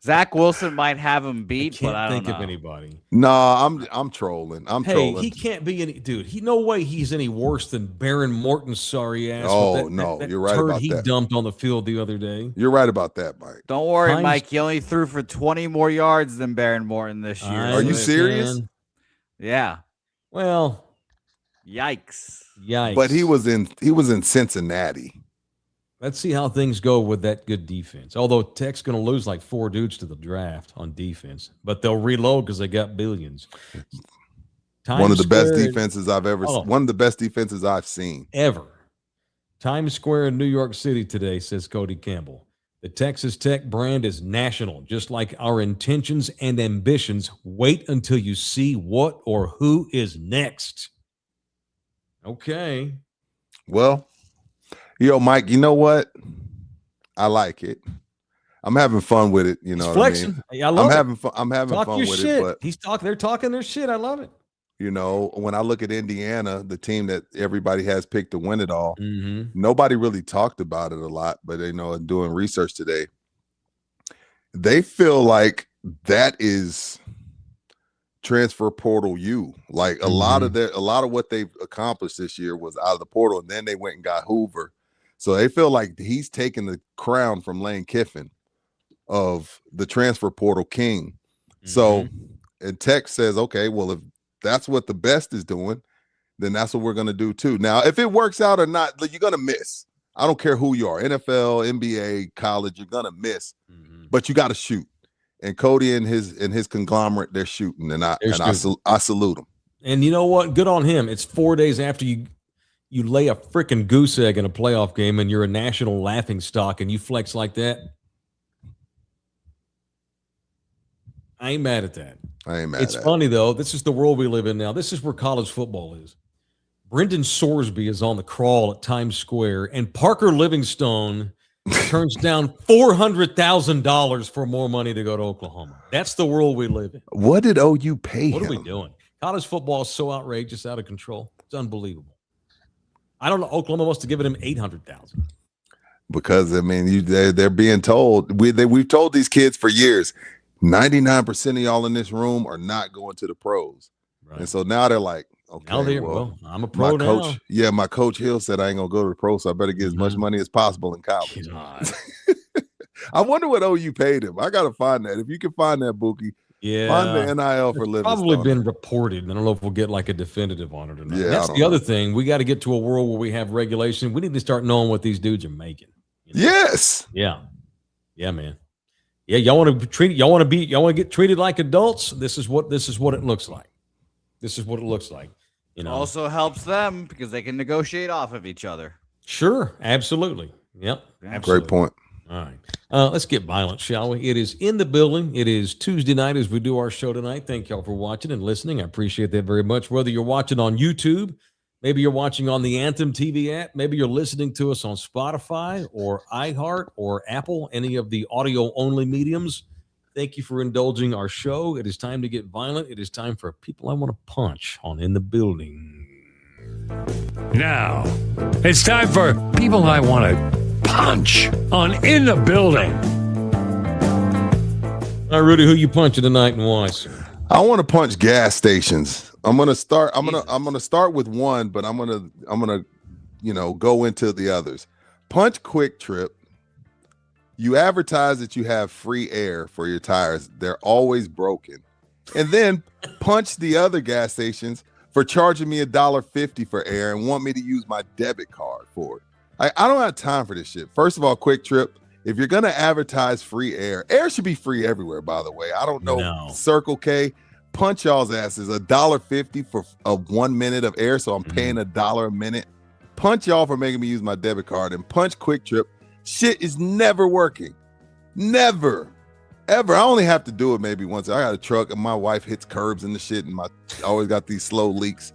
Speaker 4: Zach Wilson might have him beat, but I don't
Speaker 2: think
Speaker 4: know.
Speaker 2: of anybody.
Speaker 3: No, I'm trolling. I'm trolling.
Speaker 2: He can't be any dude. No way he's any worse than Baron Morton's sorry ass.
Speaker 3: Oh,
Speaker 2: that
Speaker 3: you're right
Speaker 2: turd
Speaker 3: about
Speaker 2: he
Speaker 3: that.
Speaker 2: dumped on the field the other day.
Speaker 3: You're right about that, Mike.
Speaker 4: Don't worry, Mike. He only threw for 20 more yards than Baron Morton this year.
Speaker 3: Are you serious?
Speaker 4: Yeah.
Speaker 2: Well,
Speaker 4: yikes.
Speaker 3: But he was in Cincinnati.
Speaker 2: Let's see how things go with that good defense. Although Tech's going to lose like 4 dudes to the draft on defense, but they'll reload because they got billions.
Speaker 3: One of the best defenses I've ever seen. One of the best defenses I've seen.
Speaker 2: Ever. Times Square in New York City today, says Cody Campbell. The Texas Tech brand is national, just like our intentions and ambitions. Wait until you see what or who is next. Okay.
Speaker 3: Well, Mike, you know what? I like it. I'm having fun with it. You know,
Speaker 2: he's flexing.
Speaker 3: I mean?
Speaker 2: I love it.
Speaker 3: I'm having
Speaker 2: Talk
Speaker 3: fun
Speaker 2: your
Speaker 3: with
Speaker 2: shit.
Speaker 3: it. But
Speaker 2: they're talking their shit. I love it.
Speaker 3: You know, when I look at Indiana, the team that everybody has picked to win it all, nobody really talked about it a lot. But doing research today, they feel like that is transfer portal like a lot of what they've accomplished this year was out of the portal, and then they went and got Hoover. So they feel like he's taking the crown from Lane Kiffin of the transfer portal king. So, and Tech says, okay, well, if that's what the best is doing, then that's what we're going to do too. Now, if it works out or not, you're going to miss. I don't care who you are, NFL, NBA, college, you're going to miss, but you got to shoot. And Cody and his conglomerate, they're shooting, and I salute them.
Speaker 2: And you know what? Good on him. It's 4 days after you lay a freaking goose egg in a playoff game, and you're a national laughing stock, and you flex like that. I ain't mad at that. It's funny though. This is the world we live in now. This is where college football is. Brendan Sorsby is on the crawl at Times Square, and Parker Livingstone turns down $400,000 for more money to go to Oklahoma. That's the world we live in.
Speaker 3: What did OU pay him?
Speaker 2: What are we doing? College football is so outrageous, out of control. It's unbelievable. I don't know. Oklahoma must have given him $800,000.
Speaker 3: Because I mean, they're being told. We've told these kids for years. 99% of y'all in this room are not going to the pros, right. And so now they're like, okay, well,
Speaker 2: I'm a pro now.
Speaker 3: Coach, my coach Hill said I ain't gonna go to the pro, so I better get as much money as possible in college. I wonder what OU paid him. I gotta find that. If you can find that, Bookie,
Speaker 2: Yeah.
Speaker 3: Fund the NIL for Livingstone.
Speaker 2: Probably been reported. I don't know if we'll get like a definitive on it or not.
Speaker 3: Yeah,
Speaker 2: That's
Speaker 3: I
Speaker 2: the
Speaker 3: don't
Speaker 2: other
Speaker 3: know.
Speaker 2: thing. We got to get to a world where we have regulation. We need to start knowing what these dudes are making.
Speaker 3: Yes.
Speaker 2: Yeah. Yeah, man. Yeah, y'all want to treat y'all want to get treated like adults. This is what it looks like. This is what it looks like. You know.
Speaker 4: Also helps them because they can negotiate off of each other.
Speaker 2: Sure, absolutely. Yep. Absolutely.
Speaker 3: Great point.
Speaker 2: All right. Let's get violent, shall we? It is in the building. It is Tuesday night as we do our show tonight. Thank y'all for watching and listening. I appreciate that very much. Whether you're watching on YouTube, maybe you're watching on the Anthem TV app, maybe you're listening to us on Spotify or iHeart or Apple, any of the audio-only mediums. Thank you for indulging our show. It is time to get violent. It is time for people I want to punch on In the Building.
Speaker 1: Now, it's time for people I want to punch on In the Building.
Speaker 2: All right, Rudy, who you punching tonight and why, sir?
Speaker 3: I want to punch gas stations. I'm gonna start with one, but I'm gonna go into the others. Punch Quick Trip. You advertise that you have free air for your tires. They're always broken. And then punch the other gas stations for charging me $1.50 for air and want me to use my debit card for it. I don't have time for this shit. First of all, Quick Trip, if you're going to advertise free air should be free everywhere, by the way. I don't know.
Speaker 2: No.
Speaker 3: Circle K, punch y'all's asses. $1.50 for 1 minute of air, so I'm paying $1 a minute. Punch y'all for making me use my debit card, and punch Quick Trip. Shit is never working. Never. Ever. I only have to do it maybe once. I got a truck and my wife hits curbs and the shit, and I always got these slow leaks.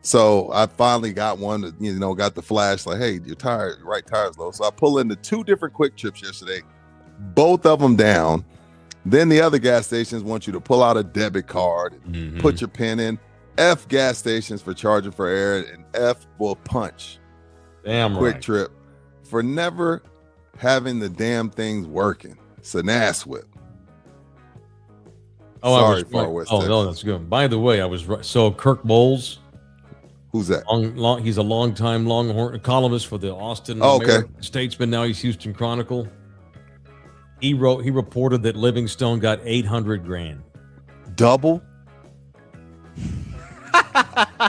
Speaker 3: So I finally got one that, got the flash like, hey, your right tire's low. So I pull into 2 different Quick Trips yesterday, both of them down. Then the other gas stations want you to pull out a debit card and put your PIN in. F gas stations for charging for air, and F will punch
Speaker 2: Damn
Speaker 3: Quick
Speaker 2: right.
Speaker 3: Trip for never having the damn things working. It's an ass whip.
Speaker 2: Oh,
Speaker 3: Sorry, Far West.
Speaker 2: Oh, no, that's good. By the way, I was right. So Kirk Bowles,
Speaker 3: Who's that?
Speaker 2: he's a longtime Longhorn columnist for the Austin Statesman. Now he's Houston Chronicle. He reported that Livingstone got $800,000.
Speaker 3: Double?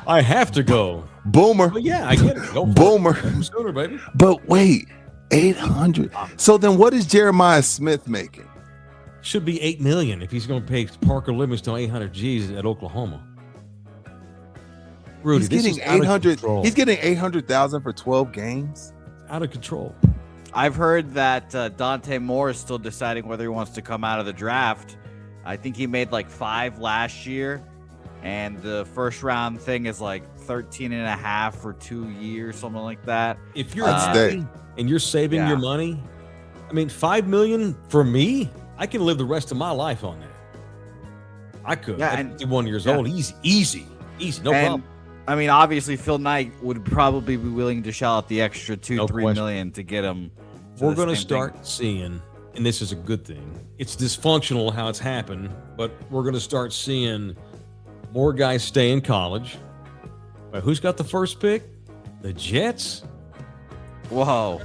Speaker 2: I have to go.
Speaker 3: Boomer.
Speaker 2: But yeah, I get it. Go for
Speaker 3: Boomer.
Speaker 2: it. Sooner, baby.
Speaker 3: But wait, 800. So then what is Jeremiah Smith making?
Speaker 2: Should be $8 million if he's going to pay Parker Livingstone 800 G's at Oklahoma. Rudy,
Speaker 3: He's getting 800. He's getting 800,000 for 12 games.
Speaker 2: Out of control.
Speaker 4: I've heard that Dante Moore is still deciding whether he wants to come out of the draft. I think he made like 5 last year, and the first round thing is like 13.5 for 2 years, something like that.
Speaker 2: If you're
Speaker 3: I'd stay.
Speaker 2: and you're saving your money, I mean, $5 million for me, I can live the rest of my life on that. I could.
Speaker 4: Yeah,
Speaker 2: at 51 years old, easy, no problem.
Speaker 4: I mean, obviously, Phil Knight would probably be willing to shell out the extra $2-3 million to get him.
Speaker 2: We're going to start seeing, and this is a good thing. It's dysfunctional how it's happened, but we're going to start seeing more guys stay in college. But who's got the first pick? The Jets.
Speaker 4: Whoa.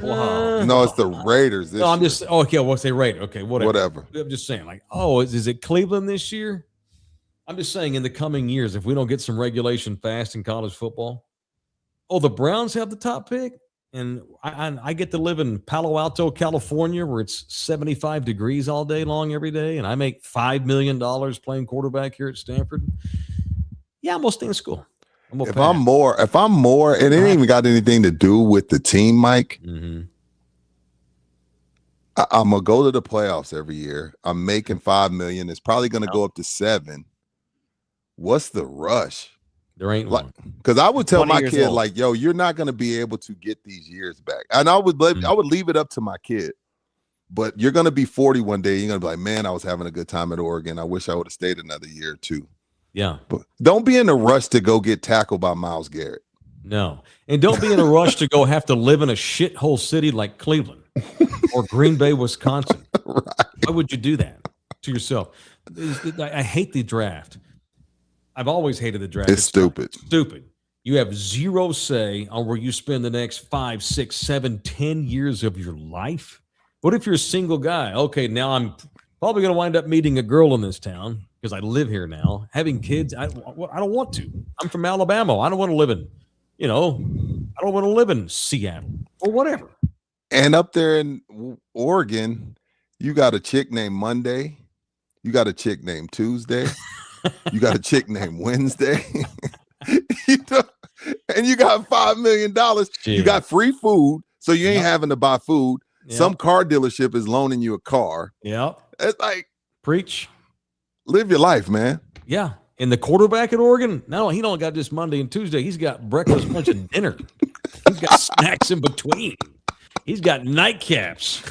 Speaker 3: No, it's the Raiders.
Speaker 2: No, I'm just okay. What's they rate? Okay, whatever.
Speaker 3: Whatever.
Speaker 2: I'm just saying, like, is it Cleveland this year? I'm just saying, in the coming years, if we don't get some regulation fast in college football, the Browns have the top pick, and I get to live in Palo Alto, California, where it's 75 degrees all day long every day, and I make $5 million playing quarterback here at Stanford. Yeah, I'm gonna stay in school.
Speaker 3: If I'm more, and it ain't even got anything to do with the team, Mike. I'm gonna go to the playoffs every year. I'm making $5 million. It's probably gonna go up to $7 million. What's the rush?
Speaker 2: There ain't one.
Speaker 3: Because I would tell my kid,
Speaker 4: old.
Speaker 3: like, yo, you're not gonna be able to get these years back. And I would leave it up to my kid. But you're gonna be 40 one day. You're gonna be like, man, I was having a good time at Oregon. I wish I would have stayed another year or two.
Speaker 2: Yeah.
Speaker 3: But don't be in a rush to go get tackled by Myles Garrett.
Speaker 2: No. And don't be in a rush to go have to live in a shithole city like Cleveland or Green Bay, Wisconsin.
Speaker 3: Right.
Speaker 2: Why would you do that to yourself? I hate the draft. I've always hated the draft.
Speaker 3: It's stupid.
Speaker 2: Stupid. You have zero say on where you spend the next 5, 6, 7, 10 years of your life. What if you're a single guy? Okay, now I'm probably going to wind up meeting a girl in this town. because I live here now. Having kids, I don't want to. I'm from Alabama. I don't want to live in, I don't want to live in Seattle or whatever.
Speaker 3: And up there in Oregon, you got a chick named Monday. You got a chick named Tuesday. You got a chick named Wednesday. And you got $5 million. You got free food, so you ain't having to buy food. Yep. Some car dealership is loaning you a car.
Speaker 2: Yep.
Speaker 3: It's like,
Speaker 2: preach.
Speaker 3: Live your life, man.
Speaker 2: Yeah. And the quarterback at Oregon, no, he don't got just Monday and Tuesday. He's got breakfast, lunch, and dinner. He's got snacks in between. He's got nightcaps,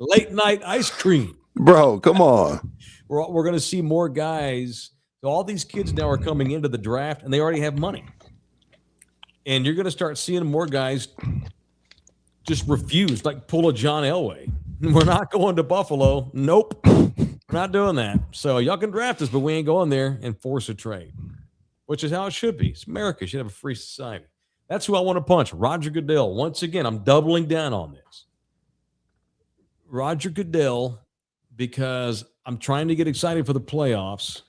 Speaker 2: late night ice cream.
Speaker 3: Bro, come on.
Speaker 2: We're going to see more guys. So all these kids now are coming into the draft, and they already have money. And you're going to start seeing more guys just refuse, like pull a John Elway. We're not going to Buffalo. Nope. We're not doing that. So y'all can draft us, but we ain't going there and force a trade, which is how it should be. It's America. It should have a free society. That's who I want to punch. Roger Goodell. Once again, I'm doubling down on this. Roger Goodell, because I'm trying to get excited for the playoffs.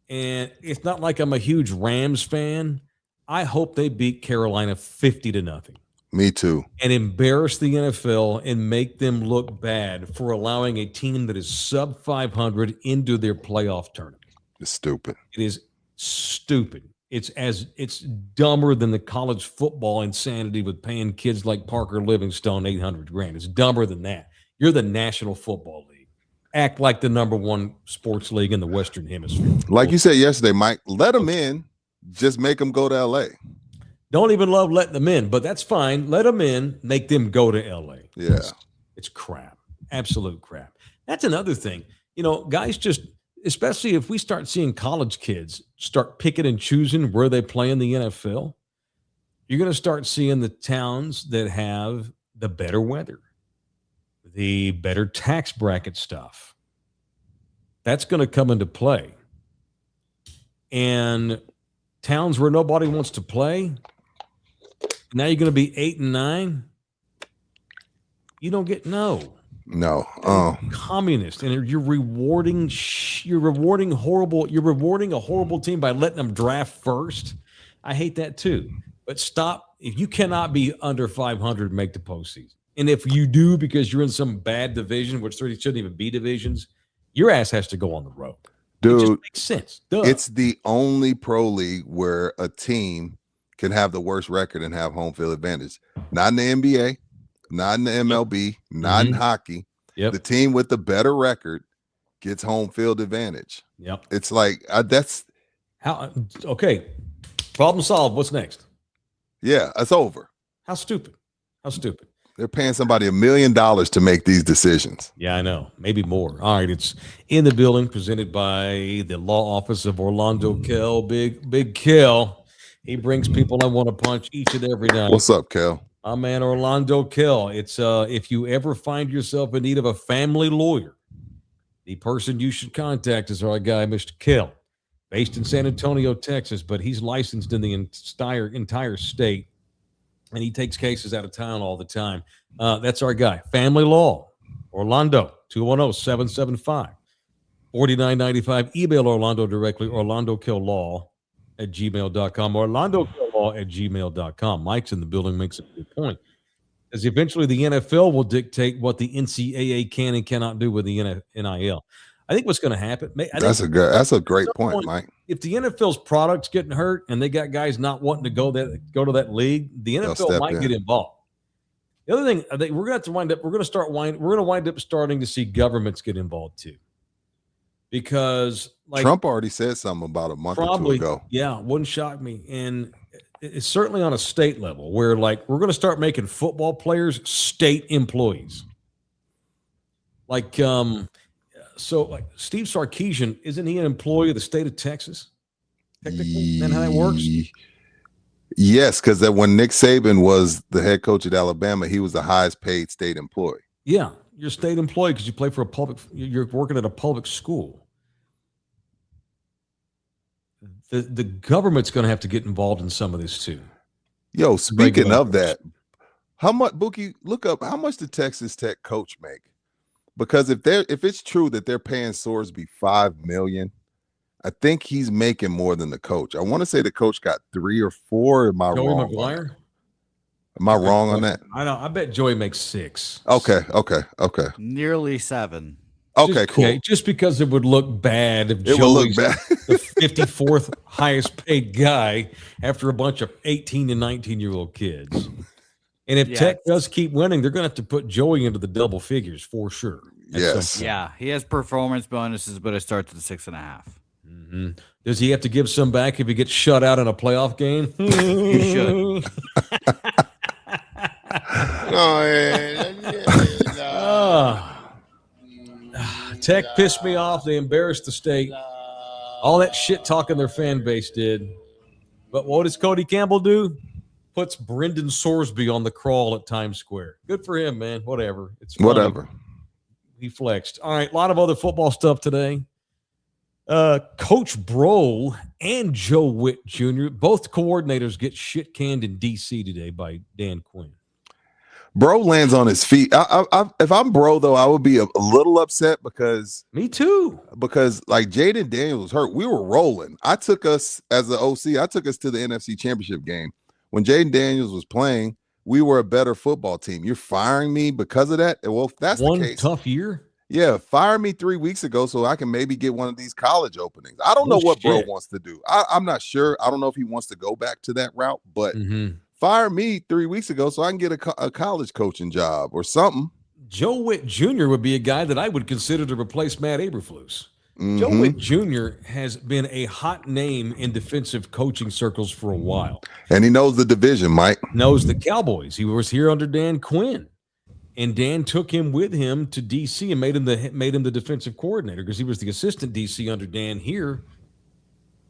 Speaker 2: And it's not like I'm a huge Rams fan. I hope they beat Carolina 50-0.
Speaker 3: Me too.
Speaker 2: And embarrass the NFL and make them look bad for allowing a team that is sub 500 into their playoff tournament.
Speaker 3: It's stupid.
Speaker 2: It is stupid. It's dumber than the college football insanity with paying kids like Parker Livingstone $800,000. It's dumber than that. You're the National Football League. Act like the number one sports league in the Western Hemisphere.
Speaker 3: Like you said yesterday, Mike, let them in. Just make them go to L.A.
Speaker 2: Don't even love letting them in, but that's fine. Let them in, make them go to L.A.
Speaker 3: Yeah.
Speaker 2: It's crap. Absolute crap. That's another thing. Guys just, especially if we start seeing college kids start picking and choosing where they play in the NFL, you're going to start seeing the towns that have the better weather, the better tax bracket stuff. That's going to come into play. And towns where nobody wants to play, now you're going to be 8 and 9. You don't get no. Communist, and you're rewarding a horrible team by letting them draft first. I hate that too. But stop. If you cannot be under 500, make the postseason. And if you do because you're in some bad division, which there shouldn't even be divisions, your ass has to go on the road.
Speaker 3: Dude,
Speaker 2: it just makes sense. Duh.
Speaker 3: It's the only pro league where a team can have the worst record and have home field advantage. Not in the NBA, not in the MLB, not in hockey.
Speaker 2: Yep.
Speaker 3: The team with the better record gets home field advantage.
Speaker 2: Yep.
Speaker 3: It's like that's
Speaker 2: how. Okay, problem solved. What's next?
Speaker 3: Yeah, it's over.
Speaker 2: How stupid.
Speaker 3: They're paying somebody $1 million to make these decisions.
Speaker 2: Yeah, I know. Maybe more. All right, it's in the building, presented by the law office of Orlando Kell. Big Kell. He brings people I want to punch each and every night.
Speaker 3: What's up, Kell?
Speaker 2: My man, Orlando Kell. It's if you ever find yourself in need of a family lawyer, the person you should contact is our guy, Mr. Kell, based in San Antonio, Texas, but he's licensed in the entire state. And he takes cases out of town all the time. That's our guy. Family Law, Orlando, 210-775-4995. Email Orlando directly, orlandokilllaw@gmail.com, orlandokilllaw@gmail.com. Mike's in the building, makes a good point. As eventually the NFL will dictate what the NCAA can and cannot do with the NIL. I think what's going to happen.
Speaker 3: That's a great point, Mike.
Speaker 2: If the NFL's product's getting hurt and they got guys not wanting to go to that league, the NFL might get involved. The other thing, I think we're going to wind up starting to see governments get involved too, because
Speaker 3: Trump already said something about a month or two ago.
Speaker 2: Yeah, wouldn't shock me, and it's certainly on a state level where we're going to start making football players state employees, So, Steve Sarkisian, isn't he an employee of the state of Texas? Technically, isn't that how that works?
Speaker 3: Yes, because when Nick Saban was the head coach at Alabama, he was the highest paid state employee.
Speaker 2: Yeah, you're a state employee because you play for you're working at a public school. The government's going to have to get involved in some of this too.
Speaker 3: Yo, speaking of that, how much, Bookie, look up how much did Texas Tech coach make? because if it's true that they're paying Sorsby $5 million, I think he's making more than the coach. I want to say the coach got 3 or 4. Am I
Speaker 2: Joey
Speaker 3: wrong?
Speaker 2: McGuire?
Speaker 3: Am I wrong on that?
Speaker 2: I know. I bet Joey makes 6.
Speaker 3: Okay.
Speaker 4: Nearly 7.
Speaker 3: Okay, cool.
Speaker 2: Just because it would look bad if
Speaker 3: It would look
Speaker 2: Joey's
Speaker 3: bad.
Speaker 2: the 54th highest paid guy after a bunch of 18 and 19-year-old kids. And if Tech does keep winning, they're going to have to put Joey into the double figures for sure.
Speaker 3: Yes.
Speaker 4: Yeah, he has performance bonuses, but it starts at 6.5.
Speaker 2: Mm-hmm. Does he have to give some back if he gets shut out in a playoff game?
Speaker 4: You should.
Speaker 2: Tech pissed me off. They embarrassed the state. All that shit talking their fan base did. But what does Cody Campbell do? Puts Brendan Sorsby on the crawl at Times Square. Good for him, man. Whatever. It's funny.
Speaker 3: Whatever.
Speaker 2: He flexed. All right, a lot of other football stuff today. Coach Brohl and Joe Witt Jr., both coordinators get shit canned in D.C. today by Dan Quinn.
Speaker 3: Bro lands on his feet. If I'm Bro, though, I would be a little upset because
Speaker 2: me too.
Speaker 3: Because like Jaden Daniels was hurt, we were rolling. I took us as the OC. I took us to the NFC Championship game when Jaden Daniels was playing. We were a better football team. You're firing me because of that? Well, if that's the case,
Speaker 2: tough year.
Speaker 3: Yeah, fire me 3 weeks ago so I can maybe get one of these college openings. I don't know what Bro wants to do. I'm not sure. I don't know if he wants to go back to that route, but fire me 3 weeks ago so I can get a college coaching job or something.
Speaker 2: Joe Witt Jr. would be a guy that I would consider to replace Matt Eberflus. Joe Witt Jr. has been a hot name in defensive coaching circles for a while.
Speaker 3: And he knows the division, Mike.
Speaker 2: Knows the Cowboys. He was here under Dan Quinn. And Dan took him with him to D.C. and made him the defensive coordinator because he was the assistant D.C. under Dan here.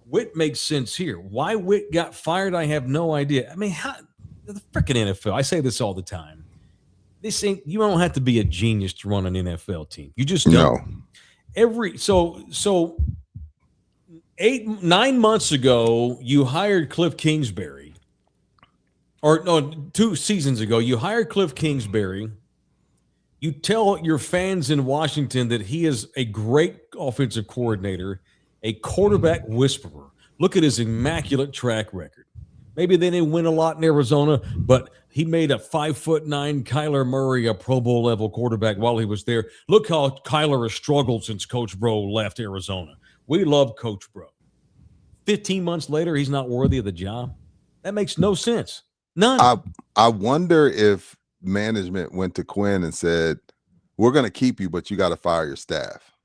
Speaker 2: Witt makes sense here. Why Witt got fired, I have no idea. I mean, how the freaking NFL, I say this all the time. You don't have to be a genius to run an NFL team. You just don't. No. So 9 months ago, you hired Cliff Kingsbury. Or no, 2 seasons ago, you hired Cliff Kingsbury. You tell your fans in Washington that he is a great offensive coordinator, a quarterback whisperer. Look at his immaculate track record. Maybe they didn't win a lot in Arizona, but he made a 5'9" Kyler Murray a Pro Bowl level quarterback while he was there. Look how Kyler has struggled since Coach Bro left Arizona. We love Coach Bro. 15 months later, he's not worthy of the job. That makes no sense. None.
Speaker 3: I wonder if management went to Quinn and said, we're going to keep you, but you got to fire your staff.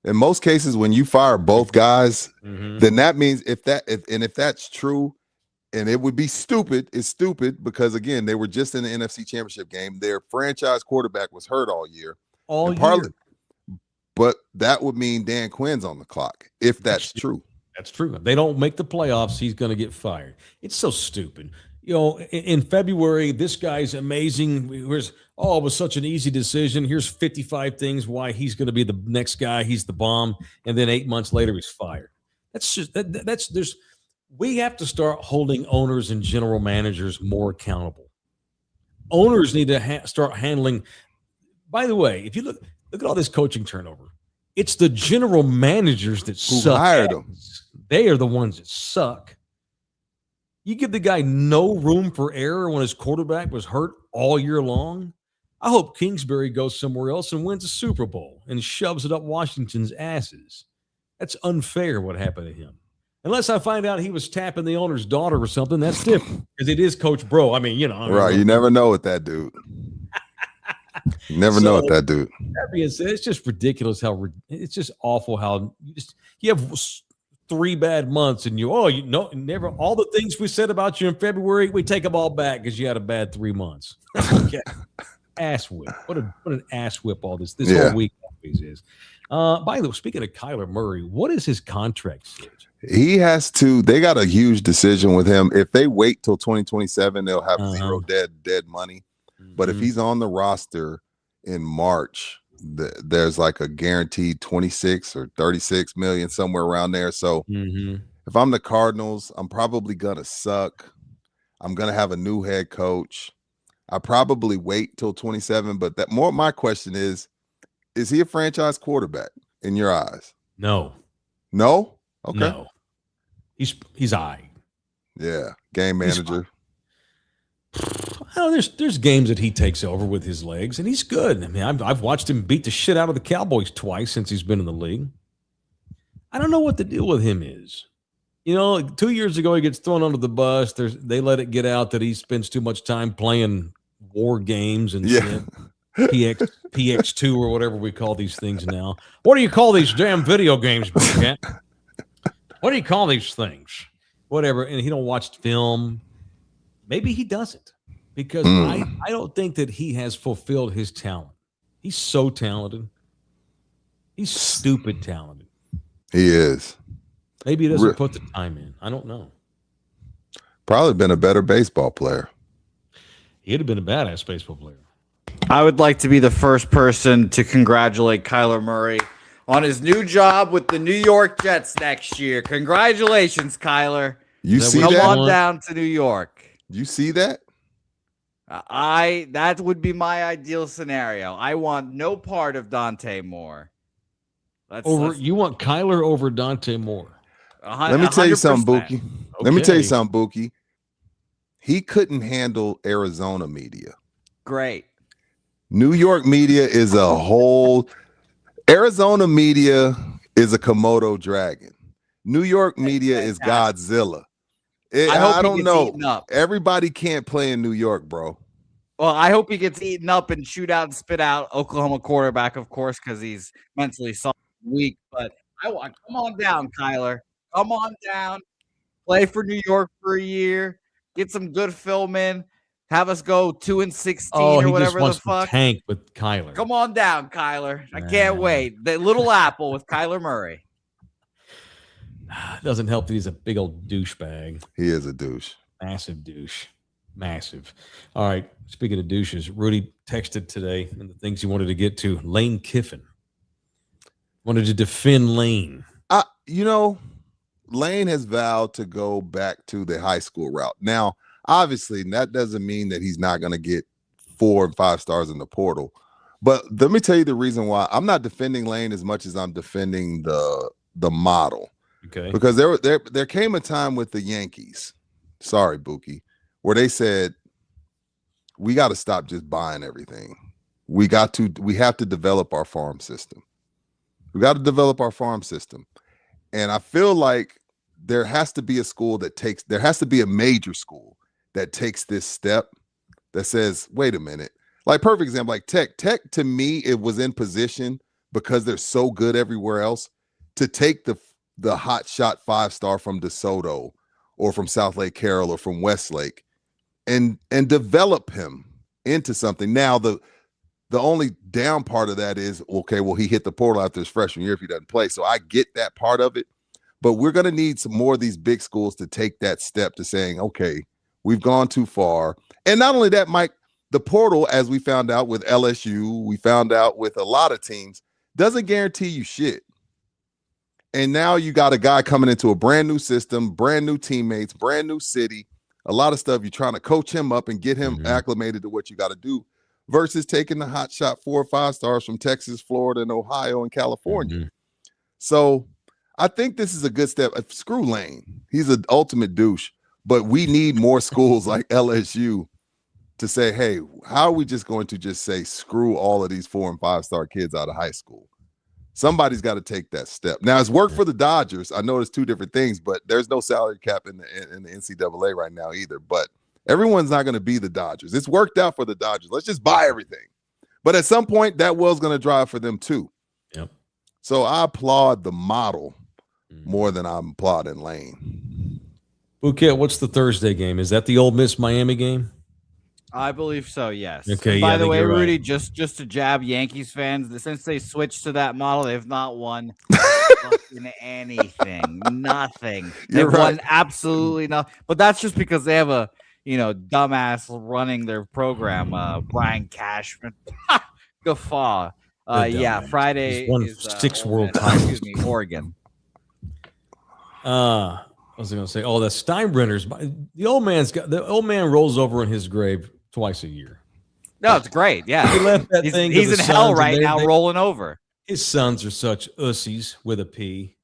Speaker 3: In most cases, when you fire both guys, then that means if that's true, and it would be stupid, it's stupid because, again, they were just in the NFC Championship game. Their franchise quarterback was hurt all year. But that would mean Dan Quinn's on the clock, if that's true.
Speaker 2: That's true. If they don't make the playoffs, he's going to get fired. It's so stupid. You know, in February, this guy's amazing. It was such an easy decision. Here's 55 things why he's going to be the next guy. He's the bomb. And then 8 months later, he's fired. We have to start holding owners and general managers more accountable. Owners need to start handling. By the way, if you look at all this coaching turnover, it's the general managers that suck. Who hired them? They are the ones that suck. You give the guy no room for error when his quarterback was hurt all year long. I hope Kingsbury goes somewhere else and wins a Super Bowl and shoves it up Washington's asses. That's unfair what happened to him. Unless I find out he was tapping the owner's daughter or something, that's different because it is Coach Bro. I mean, right. You
Speaker 3: never know with that dude. You never know with that dude.
Speaker 2: That being said, it's just ridiculous it's just awful how you have 3 bad months and never all the things we said about you in February, we take them all back because you had a bad 3 months. Okay. Ass whip. What an ass whip all this whole week always is. By the way, speaking of Kyler Murray, what is his contract stage?
Speaker 3: They got a huge decision with him. If they wait till 2027, they'll have zero dead money. But if he's on the roster in March, there's like a guaranteed 26 or 36 million, somewhere around there. So if I'm the Cardinals, I'm probably going to suck. I'm going to have a new head coach. I probably wait till 27. But my question is, Is he a franchise quarterback in your eyes?
Speaker 2: No.
Speaker 3: No? Okay.
Speaker 2: No. He's all right.
Speaker 3: Yeah. Game manager.
Speaker 2: Well, there's games that he takes over with his legs, and he's good. I mean, I've watched him beat the shit out of the Cowboys twice since he's been in the league. I don't know what the deal with him is. 2 years ago, he gets thrown under the bus. They let it get out that he spends too much time playing war games and shit. PX2 or whatever we call these things now. What do you call these damn video games, Cat? What do you call these things? Whatever. And he don't watch film. Maybe he doesn't, because I don't think that he has fulfilled his talent. He's so talented. He's stupid talented.
Speaker 3: He is.
Speaker 2: Maybe he doesn't put the time in. I don't know.
Speaker 3: Probably been a better baseball player.
Speaker 2: He'd have been a badass baseball player.
Speaker 4: I would like to be the first person to congratulate Kyler Murray on his new job with the New York Jets next year. Congratulations, Kyler.
Speaker 3: You see that?
Speaker 4: Come on down to New York.
Speaker 3: You see that?
Speaker 4: That would be my ideal scenario. I want no part of Dante Moore.
Speaker 2: You want Kyler over Dante Moore?
Speaker 3: Let me tell you something, Buki. Okay. Let me tell you something, Buki. He couldn't handle Arizona media.
Speaker 4: Great.
Speaker 3: New York media is a whole. Arizona media is a Komodo dragon. New York media is Godzilla. I don't know. Everybody can't play in New York, bro.
Speaker 4: Well, I hope he gets eaten up and shoot out and spit out Oklahoma quarterback, of course, because he's mentally weak. But come on down, Kyler. Come on down. Play for New York for a year. Get some good film in. Have us go 2-16 or whatever the fuck.
Speaker 2: Tank with Kyler.
Speaker 4: Come on down, Kyler. I can't wait. The little apple with Kyler Murray.
Speaker 2: It doesn't help that he's a big old douchebag.
Speaker 3: He is a douche.
Speaker 2: Massive douche. Massive. All right. Speaking of douches, Rudy texted today and the things he wanted to get to. Lane Kiffin wanted to defend Lane.
Speaker 3: Lane has vowed to go back to the high school route. Now, obviously, that doesn't mean that he's not going to get 4 and 5 stars in the portal. But let me tell you the reason why. I'm not defending Lane as much as I'm defending the model.
Speaker 2: Okay.
Speaker 3: Because there came a time with the Yankees, sorry, Buki, where they said, we got to stop just buying everything. We have to develop our farm system. We got to develop our farm system. And I feel like there has to be a major school that takes this step that says, wait a minute. Like, perfect example, like Tech to me, it was in position because they're so good everywhere else to take the hot shot 5-star from DeSoto or from South Lake Carroll or from Westlake and develop him into something. Now, the only down part of that is, okay, well, he hit the portal after his freshman year if he doesn't play. So I get that part of it, but we're going to need some more of these big schools to take that step to saying, okay, we've gone too far. And not only that, Mike, the portal, as we found out with LSU, we found out with a lot of teams, doesn't guarantee you shit. And now you got a guy coming into a brand new system, brand new teammates, brand new city, a lot of stuff. You're trying to coach him up and get him acclimated to what you got to do versus taking the hot shot 4 or 5 stars from Texas, Florida, and Ohio and California. So I think this is a good step. Screw Lane. He's an ultimate douche, but we need more schools like LSU to say, hey, how are we just going to just say, screw all of these 4 and 5 star kids out of high school? Somebody's got to take that step. Now, it's worked for the Dodgers. I know there's 2 different things, but there's no salary cap in the NCAA right now either. But everyone's not going to be the Dodgers. It's worked out for the Dodgers. Let's just buy everything. But at some point, that well's going to drive for them too.
Speaker 2: Yep.
Speaker 3: So I applaud the model more than I'm applauding Lane.
Speaker 2: Bouquet, what's the Thursday game? Is that the Ole Miss Miami game?
Speaker 4: I believe so, yes.
Speaker 2: Okay.
Speaker 4: And by the way, Rudy, just to jab Yankees fans, since they switched to that model, they've not won fucking anything. Nothing. They've won absolutely nothing. But that's just because they have a dumbass running their program, Brian Cashman. Guffaw. Friday is
Speaker 2: 6 world titles.
Speaker 4: Excuse me, Oregon.
Speaker 2: What was I going to say? Oh, the Steinbrenners. The old man rolls over in his grave twice a year.
Speaker 4: No, it's great. Yeah,
Speaker 2: He left that thing to
Speaker 4: he's
Speaker 2: the
Speaker 4: in hell
Speaker 2: Suns,
Speaker 4: right
Speaker 2: and
Speaker 4: now, rolling over.
Speaker 2: his sons are such ussies with a P.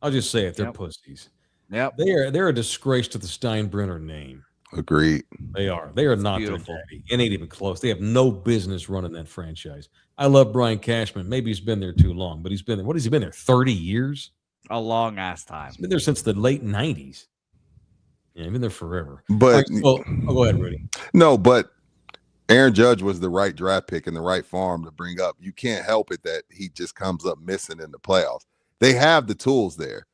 Speaker 2: I'll just say it, they're
Speaker 4: Yep.
Speaker 2: pussies.
Speaker 4: Yep.
Speaker 2: They're a disgrace to the Steinbrenner name.
Speaker 3: Agreed.
Speaker 2: They are. They are not
Speaker 4: beautiful.
Speaker 2: their daddy. It ain't even close. They have no business running that franchise. I love Brian Cashman. Maybe he's been there too long, but he's been there. What has he been there? 30 years?
Speaker 4: A long ass time.
Speaker 2: He's been there since the late 90s. Yeah, he's been there forever.
Speaker 3: But
Speaker 2: Go ahead, Rudy.
Speaker 3: no, but Aaron Judge was the right draft pick and the right farm to bring up. You can't help it that he just comes up missing in the playoffs. They have the tools there.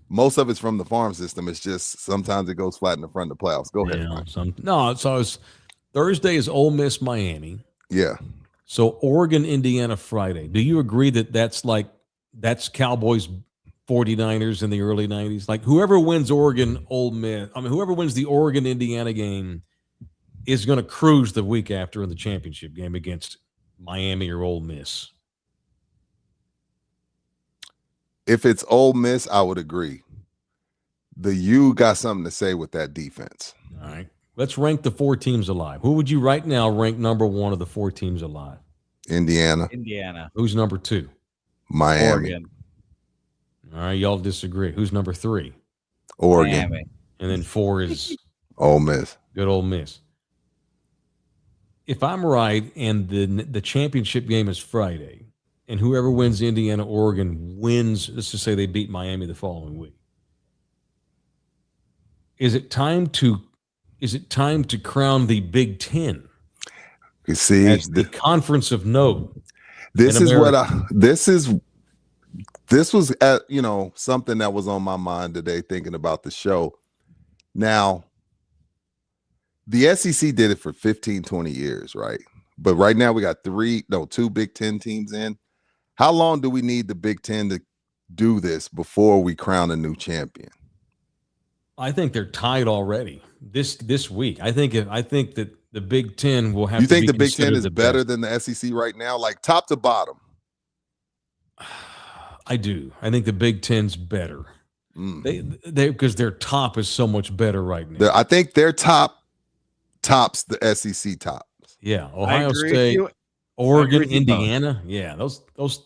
Speaker 3: Most of it's from the farm system. It's just sometimes it goes flat in the front of the playoffs. Go ahead.
Speaker 2: So Thursday is Ole Miss, Miami.
Speaker 3: Yeah.
Speaker 2: So Oregon, Indiana, Friday. Do you agree that that's Cowboys, 49ers in the early 90s? Like whoever wins Oregon, Ole Miss, whoever wins the Oregon, Indiana game is going to cruise the week after in the championship game against Miami or Ole Miss.
Speaker 3: If it's Ole Miss, I would agree. The U got something to say with that defense.
Speaker 2: All right. Let's rank the 4 teams alive. Who would you right now rank number 1 of the 4 teams alive?
Speaker 3: Indiana.
Speaker 2: Who's number 2?
Speaker 3: Miami.
Speaker 4: Oregon.
Speaker 2: All right, y'all disagree. Who's number 3?
Speaker 3: Oregon.
Speaker 4: Miami.
Speaker 2: And then 4 is
Speaker 3: Ole Miss.
Speaker 2: good Ole Miss. If I'm right and the championship game is Friday, and whoever wins Indiana, Oregon wins, let's just say they beat Miami the following week. Is it time to crown the Big Ten?
Speaker 3: You see,
Speaker 2: as the conference of note.
Speaker 3: This is this was something that was on my mind today thinking about the show. Now, the SEC did it for 15, 20 years, right? But right now we got 2 Big Ten teams in. How long do we need the Big Ten to do this before we crown a new champion?
Speaker 2: I think they're tied already this week. I think that the Big Ten will have.
Speaker 3: You think
Speaker 2: the
Speaker 3: Big Ten is better
Speaker 2: best
Speaker 3: than the SEC right now, like top to bottom?
Speaker 2: I do. I think the Big Ten's better. They because their top is so much better right now.
Speaker 3: I think their tops the SEC tops.
Speaker 2: Yeah, Ohio State, Oregon, Indiana. Yeah, those. That's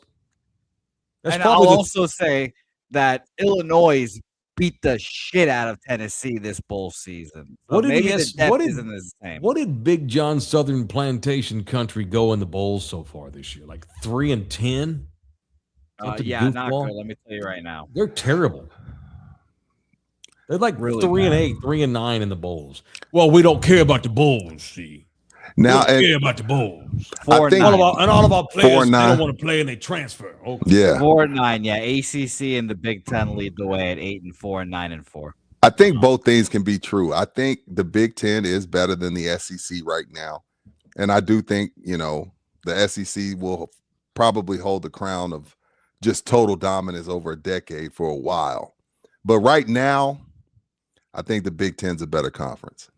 Speaker 4: and
Speaker 2: probably
Speaker 4: I'll also say that Illinois beat the shit out of Tennessee this bowl season. So
Speaker 2: what did
Speaker 4: maybe
Speaker 2: he
Speaker 4: the depth isn't the same.
Speaker 2: What did Big John Southern Plantation Country go in the bowls so far this year? Like 3-10?
Speaker 4: Yeah, not good. Let me tell you right now.
Speaker 2: They're terrible. They're like
Speaker 4: really
Speaker 2: 3-8, 3-9 in the bowls. Well, we don't care about the bowls, see.
Speaker 3: Now,
Speaker 2: we don't care about the bowls.
Speaker 3: I think
Speaker 2: all of our players they don't want to play and they transfer. Okay.
Speaker 3: Yeah.
Speaker 4: 4-9. Yeah, ACC and the Big Ten lead the way at 8-4 and 9-4.
Speaker 3: I think both things can be true. I think the Big Ten is better than the SEC right now. And I do think, the SEC will probably hold the crown of just total dominance over a decade for a while. But right now, I think the Big Ten's a better conference.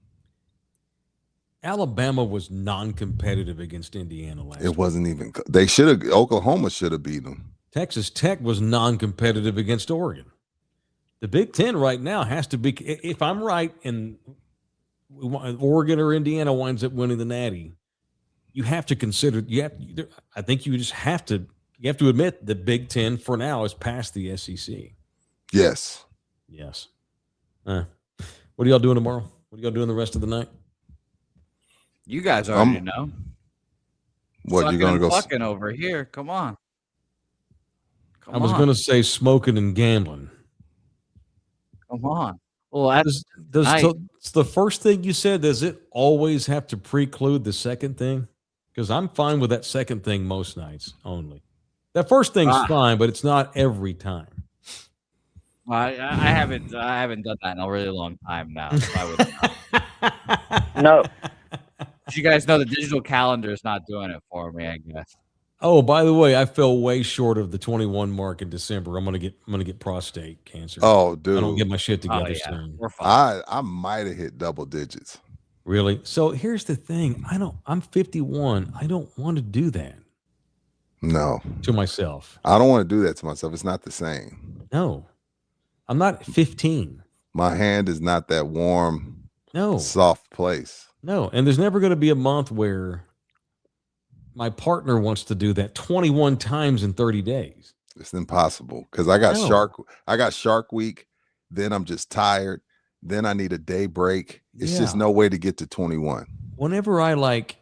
Speaker 2: Alabama was non-competitive against Indiana last
Speaker 3: It wasn't even – they should have – Oklahoma should have beat them.
Speaker 2: Texas Tech was non-competitive against Oregon. The Big Ten right now has to be – if I'm right and Oregon or Indiana winds up winning the Natty, you have to consider – I think you just have to – you have to admit the Big Ten for now is past the SEC.
Speaker 3: Yes.
Speaker 2: Yes. What are y'all doing tomorrow? What are y'all doing the rest of the night?
Speaker 4: You guys already know.
Speaker 3: What,
Speaker 4: Sucking
Speaker 3: you're going to go?
Speaker 4: Fucking over here. Come on.
Speaker 2: I was going to say smoking and gambling.
Speaker 4: Come on. Well,
Speaker 2: does the first thing you said, does it always have to preclude the second thing? Because I'm fine with that second thing most nights only. That first thing's fine, but it's not every time.
Speaker 4: I haven't done that in a really long time now. So I would
Speaker 6: No.
Speaker 4: You guys know the digital calendar is not doing it for me, I guess.
Speaker 2: Oh, by the way, I fell way short of the 21 mark in December. I'm gonna get prostate cancer.
Speaker 3: Oh, dude.
Speaker 2: I don't get my shit together soon.
Speaker 4: We're fine.
Speaker 3: I might have hit double digits.
Speaker 2: Really? So here's the thing. I'm 51. I don't want to do that.
Speaker 3: No.
Speaker 2: To myself.
Speaker 3: I don't want to do that to myself. It's not the same.
Speaker 2: No. I'm not 15.
Speaker 3: My hand is not that warm,
Speaker 2: no
Speaker 3: soft place.
Speaker 2: No, and there's never going to be a month where my partner wants to do that 21 times in 30 days.
Speaker 3: It's impossible because I got Shark Week. Then I'm just tired. Then I need a day break. It's just no way to get to 21.
Speaker 2: Whenever I like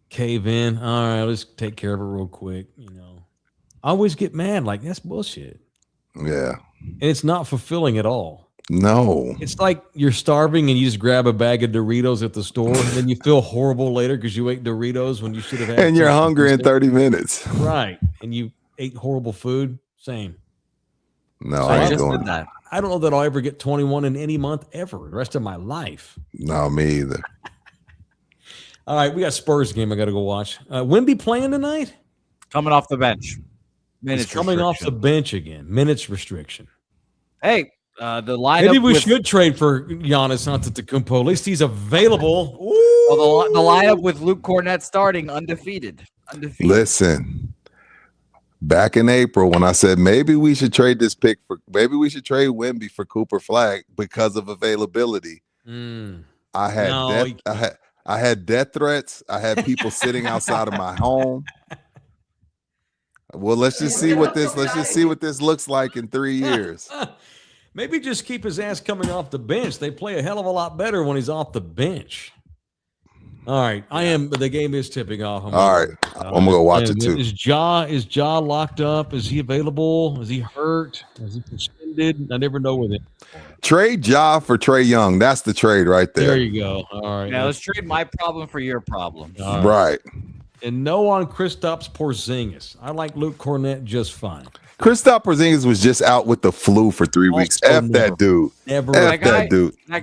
Speaker 2: cave in, all right, let's take care of it real quick. I always get mad. Like, that's bullshit.
Speaker 3: Yeah.
Speaker 2: And it's not fulfilling at all.
Speaker 3: No.
Speaker 2: It's like you're starving and you just grab a bag of Doritos at the store and then you feel horrible later because you ate Doritos when you should have had.
Speaker 3: And you're hungry in 30 minutes.
Speaker 2: Right. And you ate horrible food. Same.
Speaker 3: No,
Speaker 4: So
Speaker 3: I ain't
Speaker 4: just
Speaker 3: doing
Speaker 4: did that.
Speaker 2: I don't know that I'll ever get 21 in any month ever, the rest of my life.
Speaker 3: No, me either.
Speaker 2: All right, we got Spurs game I got to go watch. Wemby playing tonight?
Speaker 4: Coming off the bench.
Speaker 2: He's coming off the bench again. Minutes restriction.
Speaker 4: Hey, the lineup.
Speaker 2: Maybe we should trade for Giannis Antetokounmpo. At least he's available.
Speaker 4: Well, the lineup with Luke Cornett starting undefeated.
Speaker 3: Listen, back in April when I said maybe we should trade Wemby for Cooper Flag because of availability. I had death threats. I had people sitting outside of my home. Well, let's just see what this looks like in 3 years.
Speaker 2: Maybe just keep his ass coming off the bench. They play a hell of a lot better when he's off the bench. All right, the game is tipping off. I'm gonna go watch it too. Is Ja locked up? Is he available? Is he hurt? Is he suspended? I never know with it.
Speaker 3: Trade Ja for Trae Young. That's the trade right there.
Speaker 2: There you go. All right.
Speaker 4: Now let's trade my problem for your problem.
Speaker 3: Right.
Speaker 2: And no on Kristaps Porzingis. I like Luke Cornett just fine.
Speaker 3: Kristaps Porzingis was just out with the flu for 3 weeks. That dude.
Speaker 2: Never.
Speaker 4: That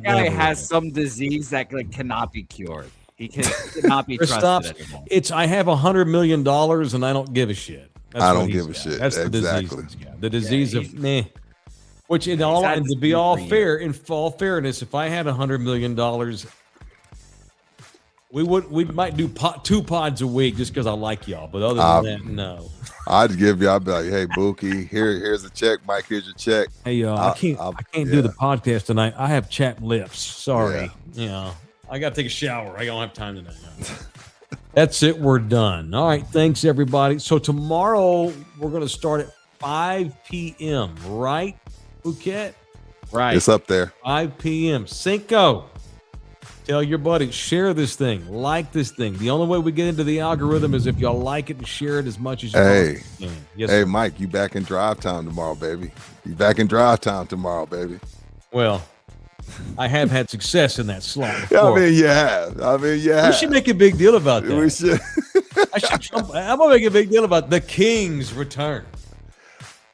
Speaker 4: guy has some disease that cannot be cured. He cannot be trusted anymore.
Speaker 2: I have $100 million and I don't give a shit.
Speaker 3: I don't give a shit.
Speaker 2: That's
Speaker 3: exactly.
Speaker 2: The disease. The disease of meh. Which in all fairness, if I had $100 million, we might do 2 pods a week just because I like y'all. But other than that, no.
Speaker 3: I'd be like, hey, Buki, here's a check. Mike, here's your check.
Speaker 2: Hey, y'all, I can't do the podcast tonight. I have chapped lips. Sorry. I got to take a shower. I don't have time tonight. That's it. We're done. All right. Thanks, everybody. So tomorrow we're going to start at 5 p.m., right, Phuket?
Speaker 4: Right.
Speaker 3: It's up there.
Speaker 2: 5 p.m. Cinco. Tell your buddies. Share this thing. Like this thing. The only way we get into the algorithm is if y'all like it and share it as much as you can. Yes,
Speaker 3: hey, Mike, you back in drive time tomorrow, baby.
Speaker 2: Well, I have had success in that slot
Speaker 3: before.
Speaker 2: I mean,
Speaker 3: you have. We
Speaker 2: should make a big deal about that.
Speaker 3: We should.
Speaker 2: I'm going to make a big deal about the King's return.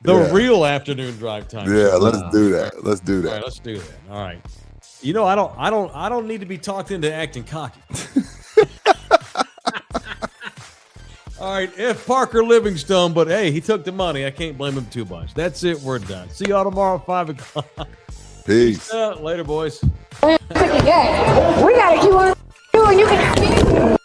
Speaker 2: The real afternoon drive time.
Speaker 3: Yeah, let's do that.
Speaker 2: All right, let's do that. All right. I don't need to be talked into acting cocky. All right, F. Parker Livingstone, but hey, he took the money. I can't blame him too much. That's it. We're done. See y'all tomorrow at 5 o'clock.
Speaker 3: Peace.
Speaker 2: Later, boys.
Speaker 5: We got to keep on doing. You can.